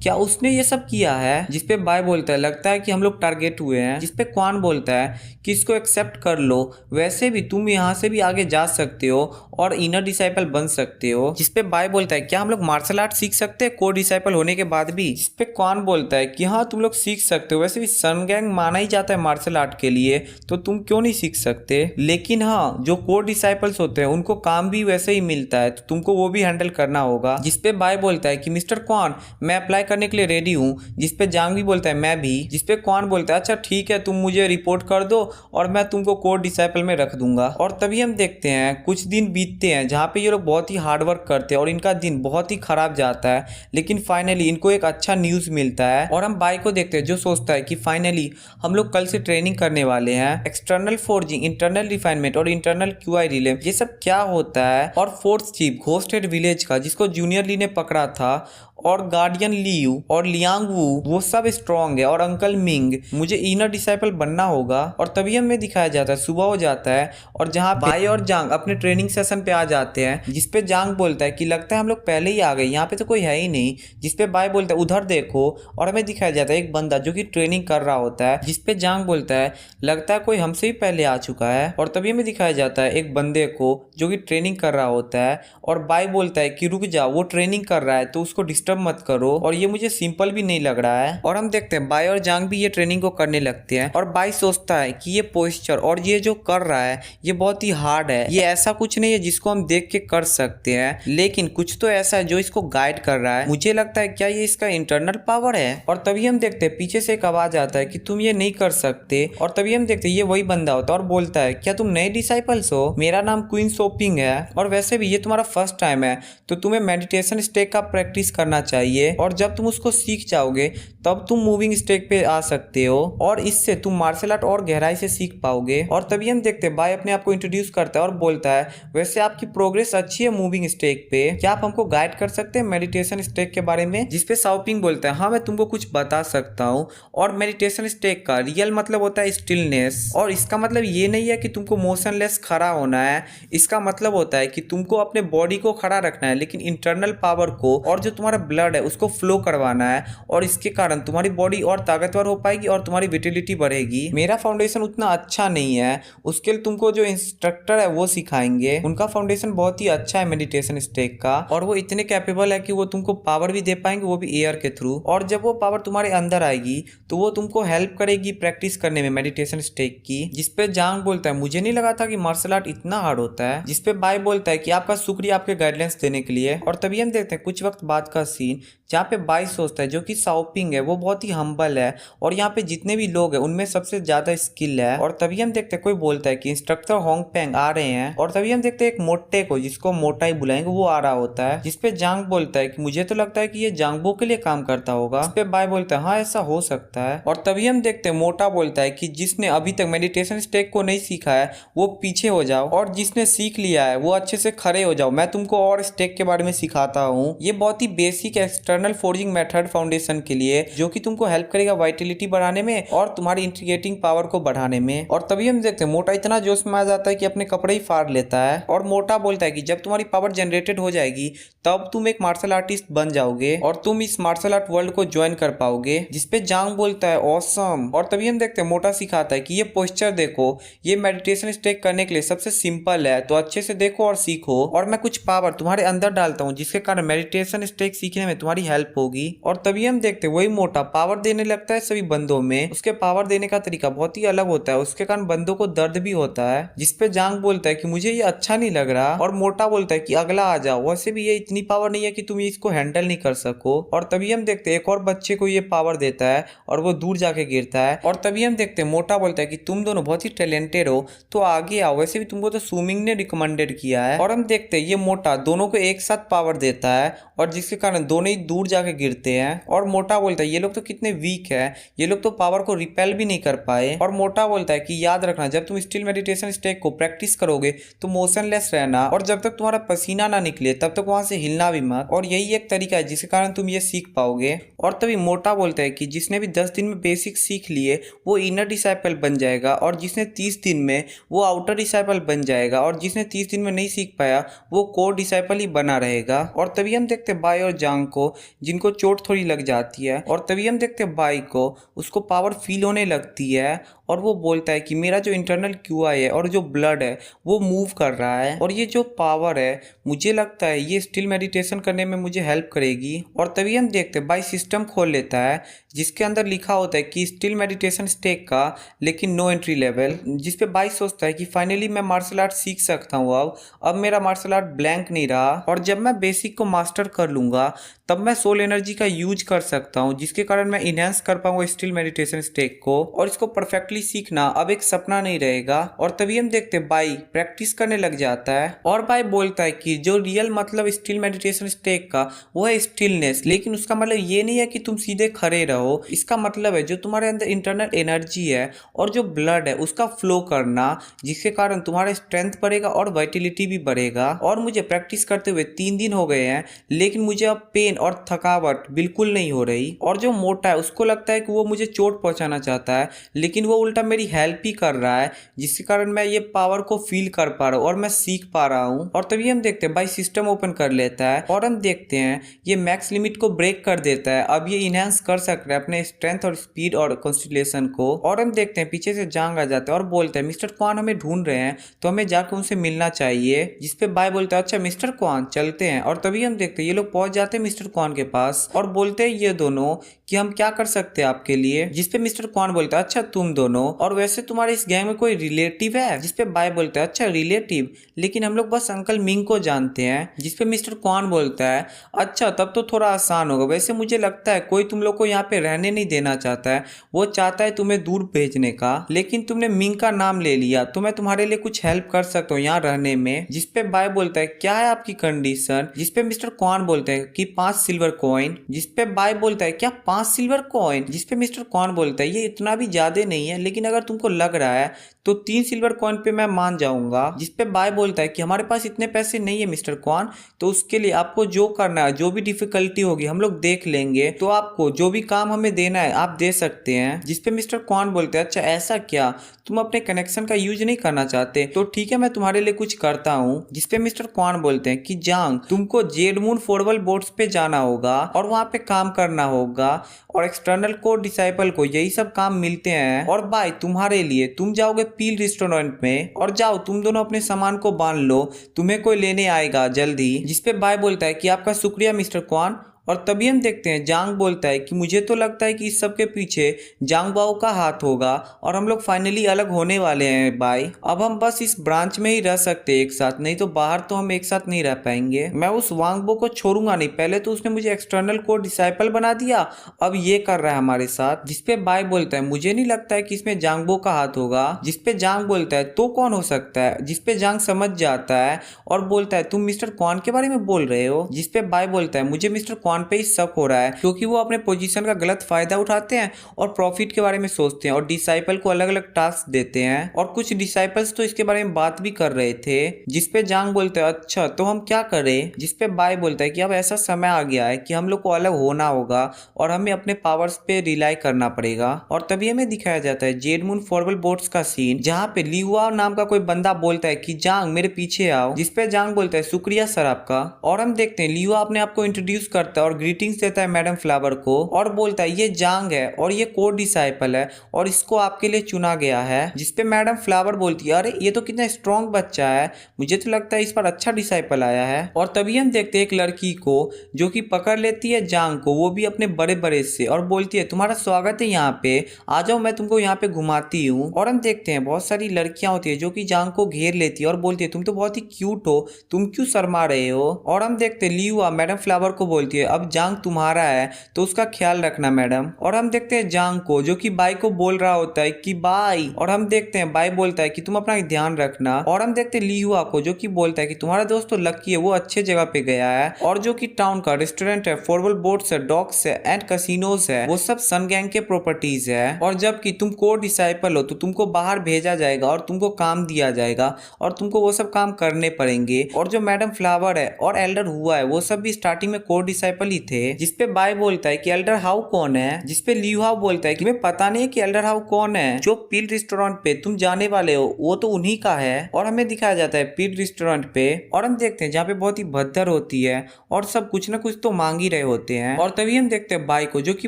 क्या उसने ये सब किया है। जिसपे बाय बोलता है लगता है कि हम लोग टारगेट हुए हैं। जिसपे क्वान बोलता है कि इसको एक्सेप्ट कर लो, वैसे भी तुम यहाँ से भी आगे जा सकते हो और इनर डिसाइपल बन सकते हो। जिसपे बाय बोलता है क्या हम लोग मार्शल आर्ट सीख सकते हैं कोर डिसाइपल होने के बाद भी। जिसपे क्वान बोलता है कि हाँ तुम लोग सीख सकते हो, वैसे भी सन गैंग माना ही जाता है मार्शल आर्ट के लिए, तो तुम क्यों नहीं सीख सकते। लेकिन हाँ जो कोर डिसाइपल्स होते हैं उनको काम भी वैसे ही मिलता है, तो तुमको वो भी हैंडल करना होगा। जिसपे बाय बोलता है कि मिस्टर क्वान मैं अप्लाई करने के लिए रेडी हूँ। जिसपे जांग भी बोलता है मैं भी। जिसपे क्वान बोलता है अच्छा ठीक है तुम मुझे रिपोर्ट कर दो और मैं तुमको कोर डिसाइपल में रख दूंगा। और तभी हम देखते हैं कुछ दिन बीतते हैं जहाँ पे ये लोग बहुत ही हार्डवर्क करते हैं और इनका दिन बहुत ही खराब जाता है, लेकिन फाइनली इनको एक अच्छा न्यूज मिलता है। और हम बाय को देखते हैं जो सोचता है कि फाइनली हम लोग कल से ट्रेनिंग करने वाले हैं। एक्सटर्नल फोर्जिंग, इंटरनल रिफाइनमेंट और इंटरनल क्यूआई रिले, ये सब क्या होता है। और fourth chief ghost head village का जिसको जूनियर ली ने पकड़ा था, और गार्डियन लियू और लियांग वू वो सब स्ट्रॉन्ग है, और अंकल मिंग मुझे इनर डिसाइपल बनना होगा। और तभी हमें दिखाया जाता है सुबह हो जाता है और जहाँ बाय और जांग अपने ट्रेनिंग सेशन पे आ जाते हैं। जिसपे जांग बोलता है कि लगता है हम लोग पहले ही आ गए, यहाँ पे तो कोई है ही नहीं। जिसपे बाय बोलता है उधर देखो, और हमें दिखाया जाता है एक बंदा जो कि ट्रेनिंग कर रहा होता है। जिसपे जांग बोलता है लगता है कोई हमसे ही पहले आ चुका है। और तभी हमें दिखाया जाता है एक बंदे को जो कि ट्रेनिंग कर रहा होता है, और बाय बोलता है कि रुक जाओ वो ट्रेनिंग कर रहा है तो उसको मत करो, और ये मुझे सिंपल भी नहीं लग रहा है। और हम देखते हैं बाय और जांग भी ये ट्रेनिंग को करने लगते हैं, और बाय सोचता है कि ये पोस्चर और ये जो कर रहा है ये बहुत ही हार्ड है, ये ऐसा कुछ नहीं है जिसको हम देख के कर सकते हैं, लेकिन कुछ तो ऐसा है जो इसको गाइड कर रहा है। मुझे लगता है क्या ये इसका इंटरनल पावर है। और तभी हम देखते हैं पीछे से एक आवाज आता है कि तुम ये नहीं कर सकते। और तभी हम देखते हैं ये वही बंदा होता है और बोलता है क्या तुम नए डिसाइपल्स हो, मेरा नाम क्वीन सोपिंग है, और वैसे भी ये तुम्हारा फर्स्ट टाइम है तो तुम्हें मेडिटेशन स्टेक का प्रैक्टिस करना सीखना चाहिए और जब तुम उसको सीख जाओगे तब तुम मूविंग स्टेक पे आ सकते हो और इससे तुम मार्शल आर्ट और गहराई से सीख पाओगे। और तभी हम देखते हैं बाय अपने आप को इंट्रोड्यूस करता है और बोलता है वैसे आपकी प्रोग्रेस अच्छी है मूविंग स्टेक पे, क्या आप हमको गाइड कर सकते हैं मेडिटेशन स्टेक के बारे में। जिसपे शाओपिंग बोलता है हाँ मैं तुमको कुछ बता सकता हूँ। और मेडिटेशन स्टेक का रियल मतलब होता है स्टिलनेस, और इसका मतलब ये नहीं है कि तुमको मोशनलेस खड़ा होना है, इसका मतलब होता है कि तुमको अपने बॉडी को खड़ा रखना है लेकिन इंटरनल पावर को और जो तुम्हारा ब्लड है उसको फ्लो करवाना है, और इसके कारण तुम्हारी बॉडी और ताकतवर हो पाएगी और तुम्हारी विटिलिटी बढ़ेगी। मेरा फाउंडेशन उतना अच्छा नहीं है, उसके लिए तुमको जो इंस्ट्रक्टर है वो सिखाएंगे, उनका फाउंडेशन बहुत ही अच्छा है मेडिटेशन स्टेक का, और वो इतने कैपेबल है कि वो तुमको पावर भी दे पाएंगे, वो भी एयर के थ्रू। और जब वो पावर तुम्हारे अंदर आएगी तो वो तुमको हेल्प करेगी प्रैक्टिस करने में मेडिटेशन स्टेक की। जिसपे जांग बोलता है मुझे नहीं लगा था कि मार्शल आर्ट इतना हार्ड होता है। जिसपे बाय बोलता है कि आपका शुक्रिया आपके गाइडलाइंस देने के लिए। और तभी हम देखते हैं कुछ वक्त बाद का सीन जहाँ पे बाय सोचता है जो कि शाओपिंग है वो बहुत ही हम्बल है और यहाँ पे जितने भी लोग हैं उनमें सबसे ज्यादा स्किल है। और तभी हम देखते हैं कोई बोलता है कि इंस्ट्रक्टर होंग पेंग आ रहे हैं, और तभी हम देखते हैं एक मोटे को जिसको मोटा ही बुलाएंगे वो आ रहा होता है। जिसपे जांग बोलता है कि मुझे तो लगता है कि ये जांगबो के लिए काम करता होगा। इस पे बाय बोलता है हाँ ऐसा हो सकता है। और तभी हम देखते हैं मोटा बोलता है कि जिसने अभी तक मेडिटेशन स्टेक को नहीं सीखा है वो पीछे हो जाओ, और जिसने सीख लिया है वो अच्छे से खड़े हो जाओ, मैं तुमको और स्टेक के बारे में सिखाता हूँ। ये बहुत ही basic external forging method foundation के लिए जो कि तुमको हेल्प करेगा वाइटिलिटी बढ़ाने में और तुम्हारी इंटीग्रेटिंग पावर को बढ़ाने में। और तभी हम देखते हैं मोटा इतना जोश में आ जाता है कि अपने कपड़े ही फाड़ लेता है। और मोटा बोलता है कि जब तुम्हारी पावर जनरेटेड हो जाएगी तब तुम एक मार्शल आर्टिस्ट बन जाओगे और तुम इस मार्शल आर्ट वर्ल्ड को ज्वाइन कर पाओगे। जिसपे जांग बोलता है ऑसम। और तभी हम देखते हैं मोटा सिखाता है कि ये पोस्चर देखो, ये मेडिटेशन स्टेक करने के लिए सबसे सिंपल है, तो अच्छे से देखो और सीखो, और मैं कुछ पावर तुम्हारे अंदर डालता हूँ जिसके कारण मेडिटेशन स्टेक सीखने में तुम्हारी हेल्प होगी। और तभी हम देखते हैं वही मोटा पावर देने लगता है सभी बंदों में। उसके पावर देने का तरीका बहुत ही अलग होता है, उसके कारण बंदों को दर्द भी होता है। जिसपे जांग बोलता है कि मुझे ये अच्छा नहीं लग रहा, और मोटा बोलता है कि अगला आ जाओ, वैसे भी ये इतनी पावर नहीं है कि तुम इसको हैंडल नहीं कर सको। और तभी हम देखते हैं एक और बच्चे को ये पावर देता है और वो दूर जाके गिरता है। और तभी हम देखते हैं मोटा बोलता है कि तुम दोनों बहुत ही टैलेंटेड हो तो आगे आओ, वैसे भी तुमको तो स्विमिंग ने रिकमेंडेड किया है। और हम देखते हैं ये मोटा दोनों को एक साथ पावर देता है और जिसके कारण दोनों ही दूर जाके गिरते हैं। और मोटा बोलता है ये लोग तो कितने वीक है, ये लोग तो पावर को रिपेल भी नहीं कर पाए। और मोटा बोलता है कि याद रखना जब तुम स्टिल मेडिटेशन स्टेक को प्रैक्टिस करोगे तो मोशनलेस रहना, और जब तक तुम्हारा पसीना ना निकले तब तक वहां से हिलना भी मत, और यही एक तरीका है जिसके कारण तुम ये सीख पाओगे। और तभी मोटा बोलता है कि जिसने भी 10 दिन में बेसिक सीख लिए वो इनर डिसाइपल बन जाएगा, और जिसने 30 दिन में वो आउटर डिसाइपल बन जाएगा, और जिसने 30 दिन में नहीं सीख पाया वो कोर डिसाइपल ही बना रहेगा। और तभी हम देखते हैं बाई और जांग को जिनको चोट थोड़ी लग जाती है, और तभी हम देखते हैं बाई को उसको पावर फील होने लगती है और वो बोलता है कि मेरा जो इंटरनल क्यूआई है और जो ब्लड है वो मूव कर रहा है, और ये जो पावर है मुझे लगता है ये स्टिल मेडिटेशन करने में मुझे हेल्प करेगी। और तभी हम देखते हैं बाई सिस्टम खोल लेता है जिसके अंदर लिखा होता है कि स्टिल मेडिटेशन स्टेक का लेकिन नो एंट्री लेवल। जिसपे बाई सोचता है कि फाइनली मैं मार्शल आर्ट सीख सकता हूँ, अब मेरा मार्शल आर्ट ब्लैंक नहीं रहा, और जब मैं बेसिक को मास्टर कर लूंगा तब मैं सोल एनर्जी का यूज कर सकता हूँ जिसके कारण मैं इनहेंस कर पाऊंगा स्टिल मेडिटेशन स्टेक को, और इसको परफेक्टली सीखना अब एक सपना नहीं रहेगा। और तभी हम देखते हैं बाई प्रैक्टिस करने लग जाता है, और बाई बोलता है कि जो रियल मतलब स्टिल मेडिटेशन स्टेक का वो है स्टिलनेस, लेकिन उसका मतलब ये नहीं है कि तुम सीधे खड़े रहो, इसका मतलब है जो तुम्हारे अंदर इंटरनल एनर्जी है और जो ब्लड है उसका फ्लो करना, जिसके कारण तुम्हारा स्ट्रेंथ बढ़ेगा और वाइटिलिटी भी बढ़ेगा। और मुझे प्रैक्टिस करते हुए 3 दिन हो गए हैं लेकिन मुझे अब पेन और थकावट बिल्कुल नहीं हो रही। और जो मोटा है उसको लगता है कि वो मुझे चोट पहुंचाना चाहता है लेकिन वो उल्टा मेरी हेल्प ही कर रहा है जिसके कारण मैं ये पावर को फील कर पा रहा हूँ और मैं सीख पा रहा हूँ। और तभी हम देखते हैं भाई सिस्टम ओपन कर लेता है और हम देखते हैं ये मैक्स लिमिट को ब्रेक कर देता है, अब ये इनहेंस कर सकता है अपने स्ट्रेंथ और स्पीड और कॉन्स्टिलेशन को। और हम देखते हैं पीछे से जांग आ जाता है और बोलते हैं मिस्टर क्वान हमें ढूंढ रहे हैं तो हमें जाकर उनसे मिलना चाहिए। जिसपे बाय बोलता है अच्छा मिस्टर क्वान चलते हैं। और तभी हम देखते हैं ये लोग पहुंच जाते हैं मिस्टर क्वान के पास और बोलते हैं ये दोनों कि हम क्या कर सकते हैं आपके लिए। जिसपे मिस्टर क्वान बोलता है अच्छा तुम दोनों, और वैसे तुम्हारे इस गैंग में कोई रिलेटिव है। जिसपे बाय बोलता है अच्छा रिलेटिव, लेकिन हम लोग बस अंकल मिंग को जानते हैं। जिसपे मिस्टर क्वान बोलता है अच्छा तब तो थोड़ा आसान होगा, वैसे मुझे लगता है कोई तुम लोग को यहाँ पे रहने नहीं देना चाहता है, वो चाहता है तुम्हें दूर भेजने का, लेकिन तुमने मिंग का नाम ले लिया तो मैं तुम्हारे लिए कुछ हेल्प कर सकता हूँ यहाँ रहने में। जिसपे बाय बोलता है क्या है आपकी कंडीशन। जिसपे मिस्टर क्वान बोलते हैं कि 5 सिल्वर कॉइन। जिसपे बाय बोलता है क्या 5 सिल्वर कॉइन? जिसपे मिस्टर कॉन बोलता है ये इतना भी ज्यादा नहीं है, लेकिन अगर तुमको लग रहा है तो 3 सिल्वर कॉइन पे मैं मान जाऊंगा। जिसपे बाय बोलता है कि हमारे पास इतने पैसे नहीं है मिस्टर कॉन, तो उसके लिए आपको जो करना है, जो भी डिफिकल्टी होगी हम लोग देख लेंगे, तो आपको जो भी काम हमें देना है आप दे सकते हैं। जिसपे मिस्टर कॉन बोलते हैं अच्छा ऐसा क्या, तुम अपने कनेक्शन का यूज नहीं करना चाहते, तो ठीक है मैं तुम्हारे लिए कुछ करता हूँ। जिसपे मिस्टर कॉन बोलते हैं कि जांग तुमको जेड मून फोर्डेबल बोट्स पे जाना होगा और वहां पे काम करना होगा, और एक्सटर्नल कोड डिसाइपल को यही सब काम मिलते हैं। और बाय तुम्हारे लिए तुम जाओगे पील रेस्टोरेंट में, और जाओ तुम दोनों अपने सामान को बांध लो, तुम्हें कोई लेने आएगा जल्दी। जिसपे बाय बोलता है कि आपका शुक्रिया मिस्टर कॉन। और तभी हम देखते हैं जांग बोलता है कि मुझे तो लगता है कि इस सब के पीछे जांग बाओ का हाथ होगा, और हम लोग फाइनली अलग होने वाले हैं बाय। अब हम बस इस ब्रांच में ही रह सकते हैं एक साथ, नहीं तो बाहर तो हम एक साथ नहीं रह पाएंगे। मैं उस वांगबो को छोड़ूंगा नहीं, पहले तो उसने मुझे एक्सटर्नल कोड डिसाइपल बना दिया, अब ये कर रहा है हमारे साथ। जिसपे बाय बोलता है मुझे नहीं लगता है कि इसमें जांगबो का हाथ होगा। जिसपे जांग बोलता है तो कौन हो सकता है? जिसपे जांग समझ जाता है और बोलता है तुम मिस्टर कॉन के बारे में बोल रहे हो। जिसपे बाय बोलता है मुझे मिस्टर कॉन पे ही शक हो रहा है, क्योंकि वो अपने पोजीशन का गलत फायदा उठाते हैं और प्रॉफिट के बारे में सोचते हैं, और डिसाइपल को अलग अलग टास्क देते हैं, और कुछ डिसाइपल्स तो इसके बारे में बात भी कर रहे थे। जिसपे जांग बोलते हैं अच्छा तो हम क्या करें? जिसपे बाय बोलता है कि अब ऐसा समय आ गया है कि हम लोग को अलग होना होगा और हमें अपने पावर्स पे रिलाई करना पड़ेगा। और तभी हमें दिखाया जाता है जेड मून फोर्डेबल बोट्स का सीन, जहाँ पे लियुआ नाम का कोई बंदा बोलता है कि जांग मेरे पीछे आओ। जिसपे जांग बोलता है शुक्रिया सर आपका। और हम देखते हैं लियुआ अपने आप को इंट्रोड्यूस करता है और ग्रीटिंग्स देता है मैडम फ्लावर को, और बोलता है ये जांग है और ये कोड डिसाइपल है और इसको आपके लिए चुना गया है। जिसपे मैडम फ्लावर बोलती है अरे ये तो कितना स्ट्रॉन्ग बच्चा है, मुझे तो लगता है इस पर अच्छा डिसाइपल आया है। और तभी हम देखते हैं एक लड़की को जो कि पकड़ लेती है जांग को, वो भी अपने बड़े बड़े से, और बोलती है तुम्हारा स्वागत है यहाँ पे, आ जाओ मैं तुमको यहाँ पे घुमाती हूँ। और हम देखते हैं बहुत सारी लड़कियां होती है जो कि जांग को घेर लेती है और बोलती है तुम तो बहुत ही क्यूट हो, तुम क्यों शर्मा रहे हो। और हम देखते हैं लियुआ मैडम फ्लावर को बोलती है अब जांग तुम्हारा है तो उसका ख्याल रखना मैडम। और हम देखते हैं जांग को जो कि बाई को बोल रहा होता है कि बाई, और हम देखते हैं बाई बोलता है कि तुम अपना ध्यान रखना। और हम देखते हैं लियुआ को जो कि बोलता है कि तुम्हारा दोस्त तो लकी है, वो अच्छे जगह पे गया है, और जो कि टाउन का रेस्टोरेंट है, फोर्डेबल बोट्स है, डॉग्स है एंड कैसीनोज है, वो सब सन गैंग के प्रॉपर्टीज है। और जबकि तुम कोड डिसाइपल हो तो तुमको बाहर भेजा जाएगा और तुमको काम दिया जाएगा और तुमको वो सब काम करने पड़ेंगे। और जो मैडम फ्लावर है और एल्डर हुआ है वो सब भी स्टार्टिंग में कोड डिसाइपल ही थे। जिसपे बाय बोलता है कि एल्डर हाउ कौन है? जिसपे लियू हाउ बोलता है कि तुम्हें पता नहीं है कि एल्डर हाउ कौन है? जो पील रेस्टोरेंट पे तुम जाने वाले हो वो तो उन्हीं का है। और हमें दिखाया जाता है पील रेस्टोरेंट पे, और हम देखते हैं जहाँ पे बहुत ही भद्दर होती है और सब कुछ ना कुछ तो मांग ही रहे होते हैं। और तभी हम देखते हैं बाई को जो कि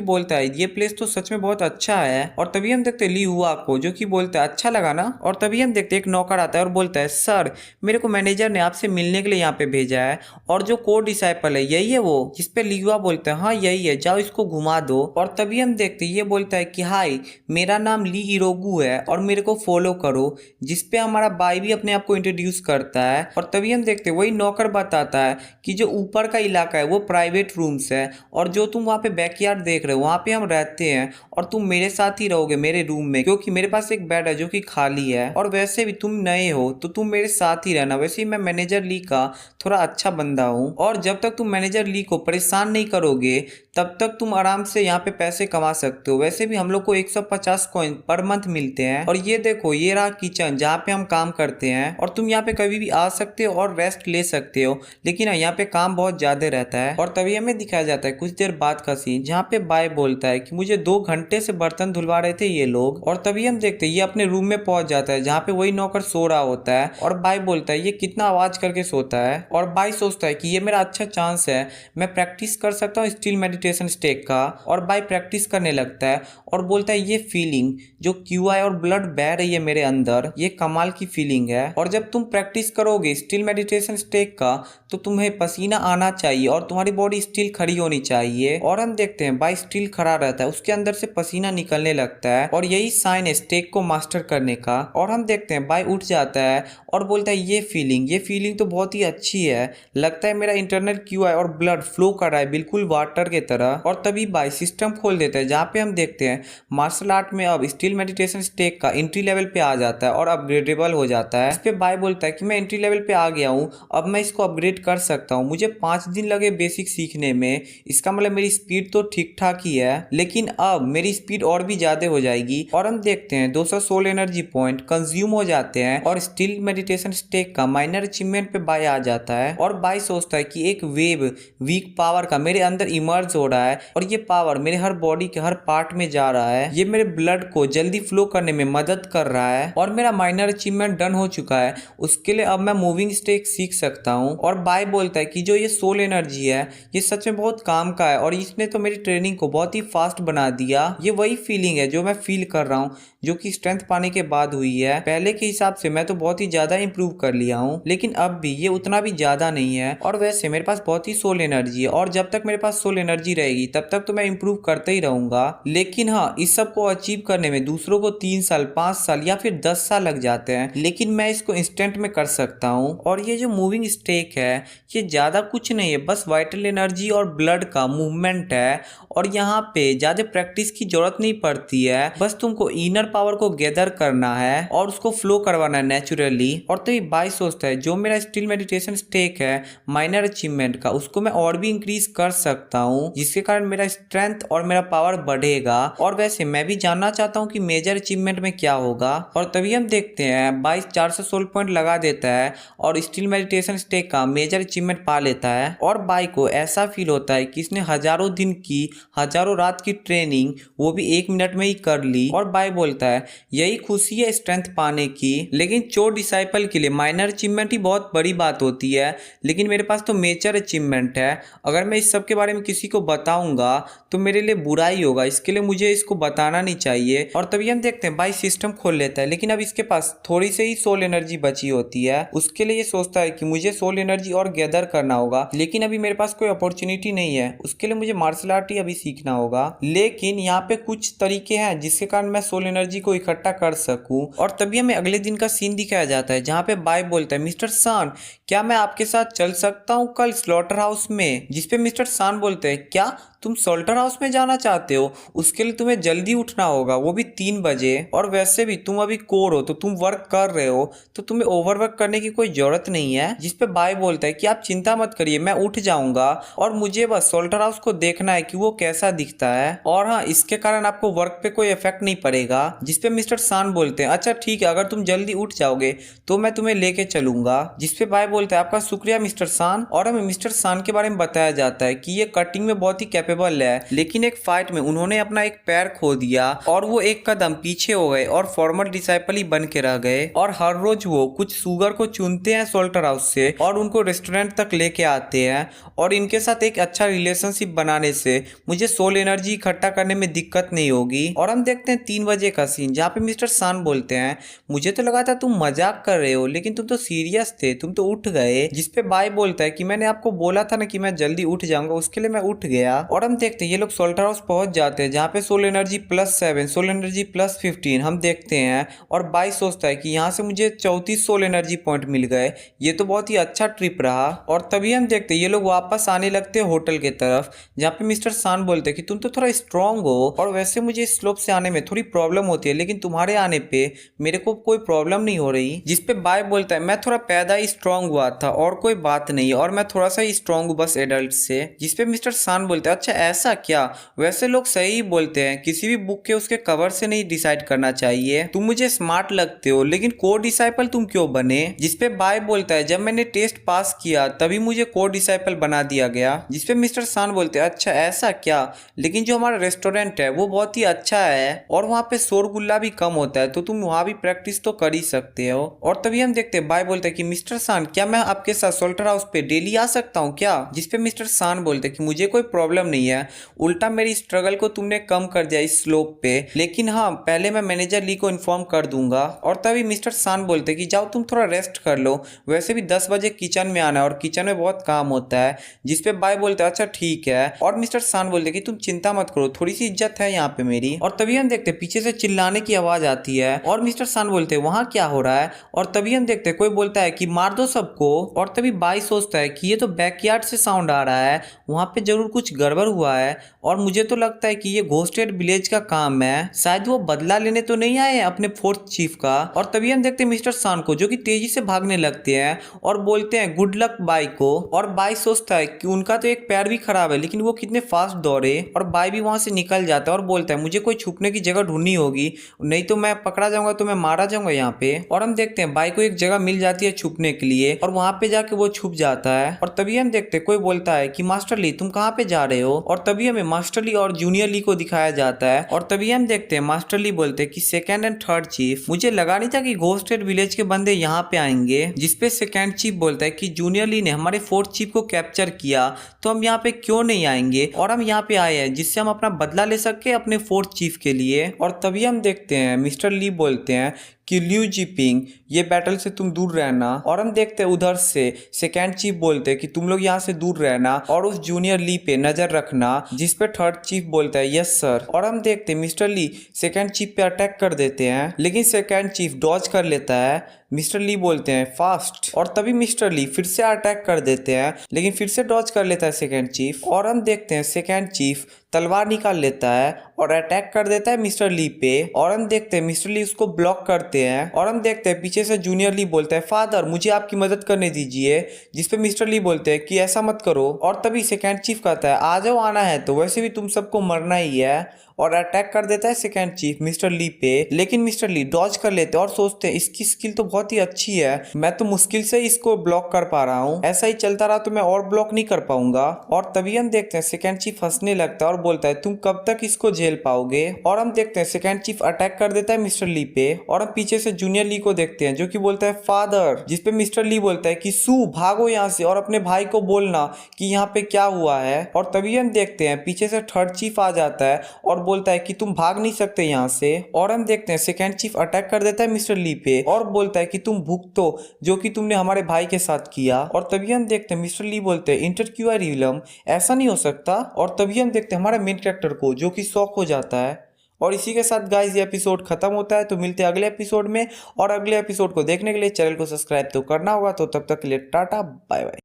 बोलता है ये प्लेस तो सच में बहुत अच्छा है। और तभी हम देखते हैं ली हुआ को जो कि बोलता है अच्छा लगा ना। और तभी हम देखते हैं एक नौकर आता है और बोलता है सर मेरे को मैनेजर ने आपसे मिलने के लिए यहाँ पे भेजा है, और जो कोड डिसाइपल है यही है वो? जिसपे लियुआ बोलता है हाँ यही है, जाओ इसको घुमा दो। और तभी हम देखते हैं ये बोलता है कि हाय मेरा नाम ली इरोगू है और मेरे को फॉलो करो। जिसपे हमारा बाई भी अपने आप को इंट्रोड्यूस करता है। और तभी हम देखते हैं वही नौकर बताता है कि जो ऊपर का इलाका है वो प्राइवेट रूम्स है, और जो तुम वहाँ पे बैकयार्ड देख रहे हो वहाँ पे हम रहते हैं, और तुम मेरे साथ ही रहोगे मेरे रूम में, क्योंकि मेरे पास एक बेड है जो कि खाली है, और वैसे भी तुम नए हो तो तुम मेरे साथ ही रहना। वैसे ही मैं मैनेजर ली का थोड़ा अच्छा बंदा हूँ, और जब तक तुम मैनेजर ली को परेशान नहीं करोगे तब तक तुम आराम से यहाँ पे पैसे कमा सकते हो। वैसे भी हम लोग को 150 कॉइन पर मंथ मिलते हैं। और ये देखो ये रहा किचन जहाँ पे हम काम करते हैं, और तुम यहाँ पे कभी भी आ सकते हो और रेस्ट ले सकते हो, लेकिन यहाँ पे काम बहुत ज्यादा रहता है। और तभी हमें दिखाया जाता है कुछ देर बाद का सीन जहाँ पे बाय बोलता है कि मुझे 2 घंटे से बर्तन धुलवा रहे थे ये लोग। और तभी हम देखते हैं ये अपने रूम में पहुंच जाता है जहाँ पे वही नौकर सो रहा होता है, और बाय बोलता है ये कितना आवाज करके सोता है। और बाय सोचता है कि ये मेरा अच्छा चांस है, मैं प्रैक्टिस कर सकता हूँ स्टिल मेडिटेशन स्टेक का। और बाय प्रैक्टिस करने लगता है और बोलता है ये फीलिंग जो क्यूआई और ब्लड बह रही है मेरे अंदर, ये कमाल की फीलिंग है। और जब तुम प्रैक्टिस करोगे स्टिल मेडिटेशन स्टेक का तो तुम्हें पसीना आना चाहिए और तुम्हारी बॉडी स्टिल खड़ी होनी चाहिए। और हम देखते हैं बाय स्टिल खड़ा रहता है, उसके अंदर से पसीना निकलने लगता है, और यही साइन है स्टेक को मास्टर करने का। और हम देखते हैं बाय उठ जाता है और बोलता है ये फीलिंग तो बहुत ही अच्छी है, लगता है मेरा इंटरनल क्यूआई और ब्लड फ्लो कर रहा है बिल्कुल वाटर के तरह। और तभी बाई सिस्टम खोल देता है जहाँ पे हम देखते हैं मार्शल आर्ट में अब स्टील मेडिटेशन स्टेक का एंट्री लेवल पे आ जाता है और अपग्रेडेबल हो जाता है। इस पे बाई बोलता है कि मैं एंट्री लेवल पे आ गया हूँ, अब मैं इसको अपग्रेड कर सकता हूँ। मुझे 5 दिन लगे बेसिक सीखने में, इसका मतलब मेरी स्पीड तो ठीक ठाक ही है, लेकिन अब मेरी स्पीड और भी ज्यादा हो जाएगी। और हम देखते हैं 200 सोल एनर्जी पॉइंट कंज्यूम हो जाते हैं और स्टील मेडिटेशन स्टेक का माइनर अचीवमेंट पे बाई आ जाता है। और बाई सोचता है कि एक वेव वीक पावर का मेरे अंदर इमर्ज हो रहा है और ये पावर मेरे हर बॉडी के हर पार्ट में जा रहा है, ये मेरे ब्लड को जल्दी फ्लो करने में मदद कर रहा है और मेरा माइनर अचीवमेंट डन हो चुका है। उसके लिए अब मैं मूविंग स्टेक सीख सकता हूँ। और बाई बोलता है कि जो ये सोल एनर्जी है ये सच में बहुत काम का है और इसने तो मेरी ट्रेनिंग को बहुत ही फास्ट बना दिया। ये वही फीलिंग है जो मैं फील कर रहा हूँ जो कि स्ट्रेंथ पाने के बाद हुई है। पहले के हिसाब से मैं तो बहुत ही ज्यादा इंप्रूव कर लिया हूँ, लेकिन अब भी ये उतना भी ज्यादा नहीं है। और वैसे मेरे पास बहुत ही सोल एनर्जी है और जब तक मेरे पास सोल एनर्जी रहेगी तब तक तो मैं इंप्रूव करते ही रहूंगा। लेकिन हाँ, इस सब को अचीव करने में दूसरों को 3 साल 5 साल या फिर 10 साल लग जाते हैं, लेकिन मैं इसको इंस्टेंट में कर सकता हूँ। और ये जो मूविंग स्टेक है ये ज्यादा कुछ नहीं है, बस वाइटल एनर्जी और ब्लड का मूवमेंट है और यहाँ पे ज्यादा प्रैक्टिस की जरूरत नहीं पड़ती है। बस तुमको इनर पावर को गैदर करना है और उसको फ्लो करवाना है नेचुरली। और तभी बाई सोचता है जो मेरा स्टिल मेडिटेशन स्टेक है माइनर अचीवमेंट का, उसको मैं और भी इंक्रीज कर सकता हूँ जिसके कारण मेरा स्ट्रेंथ और मेरा पावर बढ़ेगा। और वैसे मैं भी जानना चाहता हूँ कि मेजर अचीवमेंट में क्या होगा। और तभी हम देखते हैं 400 सोल पॉइंट लगा देता है और स्टिल मेडिटेशन स्टेक का मेजर अचीवमेंट पा लेता है। और बाई को ऐसा फील होता है कि इसने हजारों दिन की हजारों रात की ट्रेनिंग वो भी 1 मिनट में ही कर ली। और बाई बोलता है यही खुशी है स्ट्रेंथ पाने की, लेकिन चोर डिसाइपल के लिए माइनर अचीवमेंट ही बहुत बड़ी बात होती है, लेकिन मेरे पास तो मेजर अचीवमेंट है। अगर मैं इस सब के बारे में किसी को बताऊंगा तो मेरे लिए बुरा ही होगा, इसके लिए मुझे इसको बताना नहीं चाहिए। और तभी हम देखते हैं बाई सिस्टम खोल लेता है, लेकिन अब इसके पास थोड़ी से ही सोल एनर्जी बची होती है। उसके लिए ये सोचता है कि मुझे सोल एनर्जी और गैदर करना होगा, लेकिन अभी मेरे पास कोई अपॉर्चुनिटी नहीं है, उसके लिए मुझे मार्शल आर्ट ही अभी सीखना होगा। लेकिन यहाँ पे कुछ तरीके हैं जिसके कारण मैं सोल एनर्जी को इकट्ठा कर सकूं। और तभी हमें अगले दिन का सीन दिखाया जाता है जहाँ पे बाई बोलता है मिस्टर सान, क्या मैं आपके साथ चल सकता हूँ कल स्लॉटर हाउस में? जिसपे मिस्टर सान बोलते हैं क्या तुम सोल्टर हाउस में जाना चाहते हो? उसके लिए तुम्हें जल्दी उठना होगा, वो भी 3 बजे। और वैसे भी तुम अभी कोर हो तो तुम वर्क कर रहे हो, तो तुम्हें ओवरवर्क करने की कोई जरूरत नहीं है। जिसपे बाई बोलता है कि आप चिंता मत करिए, मैं उठ जाऊंगा और मुझे बस सोल्टर हाउस को देखना है कि वो कैसा दिखता है, और हाँ इसके कारण आपको वर्क पे कोई इफेक्ट नहीं पड़ेगा। जिसपे मिस्टर सान बोलते हैं अच्छा ठीक है, अगर तुम जल्दी उठ जाओगे तो मैं तुम्हें लेके चलूंगा। जिसपे बाई बोलता है आपका शुक्रिया मिस्टर सान। और हमें मिस्टर सान के बारे में बताया जाता है कि ये कटिंग में बहुत ही कैपेबल है, लेकिन एक फाइट में उन्होंने अपना एक पैर खो दिया और वो एक कदम पीछे हो गए और फॉर्मल डिसाइपल ही बन के रह गए। और हर रोज वो कुछ सुगर को चुनते हैं सोल्टर हाउस से और उनको रेस्टोरेंट तक लेके आते हैं। और इनके साथ एक अच्छा रिलेशनशिप बनाने से मुझे सोल एनर्जी इकट्ठा करने में दिक्कत नहीं होगी। और हम देखते हैं 3 बजे का सीन जहाँ पे मिस्टर सान बोलते हैं मुझे तो लगा था तुम मजाक कर रहे हो, लेकिन तुम तो सीरियस थे, तुम तो उठ गए। जिसपे बाई बोलता है कि मैंने आपको बोला था ना कि मैं जल्दी उठ जाऊंगा, उसके लिए मैं उठ गया। और हम देखते हैं ये लोग सोल्टर हाउस पहुंच जाते हैं जहाँ पे सोल एनर्जी +7 सोल एनर्जी +15 हम देखते हैं। और बाई सोचता है कि यहाँ से मुझे 34 सोल एनर्जी पॉइंट मिल गए, ये तो बहुत ही अच्छा ट्रिप रहा। और तभी हम देखते हैं ये लोग वापस आने लगते हैं होटल के तरफ जहाँ पे मिस्टर सान बोलते हैं कि तुम तो थोड़ा स्ट्रांग हो और वैसे मुझे इस स्लोप से आने में थोड़ी प्रॉब्लम होती है, लेकिन तुम्हारे आने पे मेरे को कोई प्रॉब्लम नहीं हो रही। जिसपे बाय बोलता है मैं थोड़ा पैदा ही स्ट्रांग हुआ था और कोई बात नहीं, और मैं थोड़ा सा ही स्ट्रांग हूँ बस एडल्ट से। जिसपे मिस्टर सान बोलते हैं अच्छा ऐसा क्या? वैसे लोग सही बोलते हैं, किसी भी बुक के उसके कवर से नहीं डिसाइड करना चाहिए। तुम मुझे स्मार्ट लगते हो, लेकिन कोर डिसाइपल तुम क्यों बने? जिसपे बाय बोलता है जब मैंने टेस्ट पास किया तभी मुझे कोर डिसाइपल बना दिया गया। जिसपे मिस्टर सान बोलते हैं अच्छा ऐसा क्या, लेकिन जो हमारा रेस्टोरेंट है वो बहुत ही अच्छा है और वहाँ पे शोरगुल्ला भी कम होता है, तो तुम वहाँ भी प्रैक्टिस तो कर ही सकते हो। और तभी हम देखते हैं बाय बोलते हैं कि मिस्टर सान क्या मैं आपके साथ सोल्टर हाउस पे डेली आ सकता हूँ क्या? जिसपे मिस्टर सान बोलते हैं कि मुझे कोई प्रॉब्लम नहीं है, उल्टा मेरी स्ट्रगल को तुमने कम कर दिया इस स्लोप पे, लेकिन हाँ पहले मैं मैनेजर ली को इन्फॉर्म कर दूंगा। और तभी मिस्टर सान बोलते कि जाओ तुम थोड़ा रेस्ट कर लो, वैसे भी 10 बजे किचन में आना है और किचन में बहुत काम होता है। जिसपे बाय बोलते अच्छा ठीक है, और मिस्टर सान बोलते कि तुम चिंता मत करो, थोड़ी सी इज्जत है यहाँ पे मेरी। और तभी हम देखते पीछे से चिल्लाने की आवाज आती है और मिस्टर सान बोलते वहां क्या हो रहा है? और तभी हम देखते कोई बोलता है कि मार दो सबको। और तभी बाय सोचता है कि ये तो बैकयार्ड से साउंड आ रहा है वहाँ पे जरूर कुछ गड़बड़ हुआ है और मुझे तो लगता है कि ये घोस्टेड विलेज का काम है। शायद वो बदला लेने तो नहीं आए हैं अपने फोर्थ चीफ का। और तभी हम देखते हैं मिस्टर सान को जो कि तेजी से भागने लगते हैं और बोलते हैं गुड लक बाई को। और बाई सोचता है कि उनका तो एक पैर भी खराब है लेकिन वो कितने फास्ट दौड़े। और बाई भी वहां से निकल जाता है और बोलता है मुझे कोई छुपने की जगह ढूंढनी होगी, नहीं तो मैं पकड़ा जाऊंगा, तो मैं मारा जाऊंगा यहाँ पे। और हम देखते हैं बाई को एक जगह मिल जाती है छुपने के लिए और वहां पे जाके वो छुप जाता है। और तभी हम देखते हैं कोई बोलता है कि मास्टर ली तुम कहाँ पे जा रहे हो। और तभी हमें मास्टर ली और जूनियर ली को दिखाया जाता है। और तभी हम देखते हैं मास्टर ली बोलते हैं कि सेकंड एंड थर्ड चीफ, मुझे लगा नहीं था कि घोस्टेड विलेज के बंदे यहाँ पे आएंगे। जिसपे सेकंड चीफ बोलता है कि जूनियर ली ने हमारे फोर्थ चीफ को कैप्चर किया तो हम यहाँ पे क्यों नहीं आएंगे, और हम यहाँ पे आए हैं जिससे हम अपना बदला ले सके अपने फोर्थ चीफ के लिए। और तभी हम देखते हैं मिस्टर ली बोलते हैं कि लियू जीपिंग ये बैटल से तुम दूर रहना। और हम देखते हैं उधर से सेकंड चीफ बोलते हैं कि तुम लोग यहाँ से दूर रहना और उस जूनियर ली पे नजर रखना। जिस पे थर्ड चीफ बोलता है यस सर। और हम देखते हैं मिस्टर ली सेकंड चीफ पे अटैक कर देते हैं लेकिन सेकंड चीफ डॉज कर लेता है। मिस्टर ली बोलते हैं फास्ट। और तभी मिस्टर ली फिर से अटैक कर देते हैं लेकिन फिर से डॉज कर लेता है सेकंड चीफ। और हम देखते हैं सेकंड चीफ तलवार निकाल लेता है और अटैक कर देता है मिस्टर ली पे। और हम देखते हैं मिस्टर ली उसको ब्लॉक करते हैं। और हम देखते हैं पीछे से जूनियर ली बोलता है फादर मुझे आपकी मदद करने दीजिए। जिसपे मिस्टर ली बोलते हैं कि ऐसा मत करो। और तभी सेकंड चीफ कहता है आ जाओ, आना है तो वैसे भी तुम सबको मरना ही है। और अटैक कर देता है सेकंड चीफ मिस्टर ली पे लेकिन मिस्टर ली डॉज कर लेते हैं और सोचते हैं इसकी स्किल तो बहुत ही अच्छी है, मैं तो मुश्किल से इसको ब्लॉक कर पा रहा हूँ, ऐसा ही चलता रहा तो मैं और ब्लॉक नहीं कर पाऊंगा। और तभी हम देखते हैं सेकंड चीफ हंसने लगता है और बोलता है तुम कब तक इसको झेल पाओगे। और हम देखते हैं सेकंड चीफ अटैक कर देता है मिस्टर ली पे। और हम पीछे से जूनियर ली को देखते हैं जो कि बोलता है फादर। जिसपे मिस्टर ली बोलता है कि सू भागो यहाँ से और अपने भाई को बोलना कि यहाँ पे क्या हुआ है। और तभी हम देखते हैं पीछे से थर्ड चीफ आ जाता है और बोलता है कि तुम भाग नहीं सकते यहाँ से। और हम देखते हैं सेकंड चीफ अटैक कर देता है मिस्टर ली पे और बोलता है कि तुम भुगतो जो कि तुमने हमारे भाई के साथ किया। और तभी हम देखते हैं मिस्टर ली बोलते हैं इंटरक्यूआर रिविलम, ऐसा नहीं हो सकता। और तभी हम देखते हैं हमारे मेन कैरेक्टर को जो कि शॉक हो जाता है। और इसी के साथ गाइस ये एपिसोड खत्म होता है। तो मिलते हैं अगले एपिसोड में और अगले एपिसोड को देखने के लिए चैनल को सब्सक्राइब तो करना होगा। तो तब तक के लिए टाटा बाय बाय।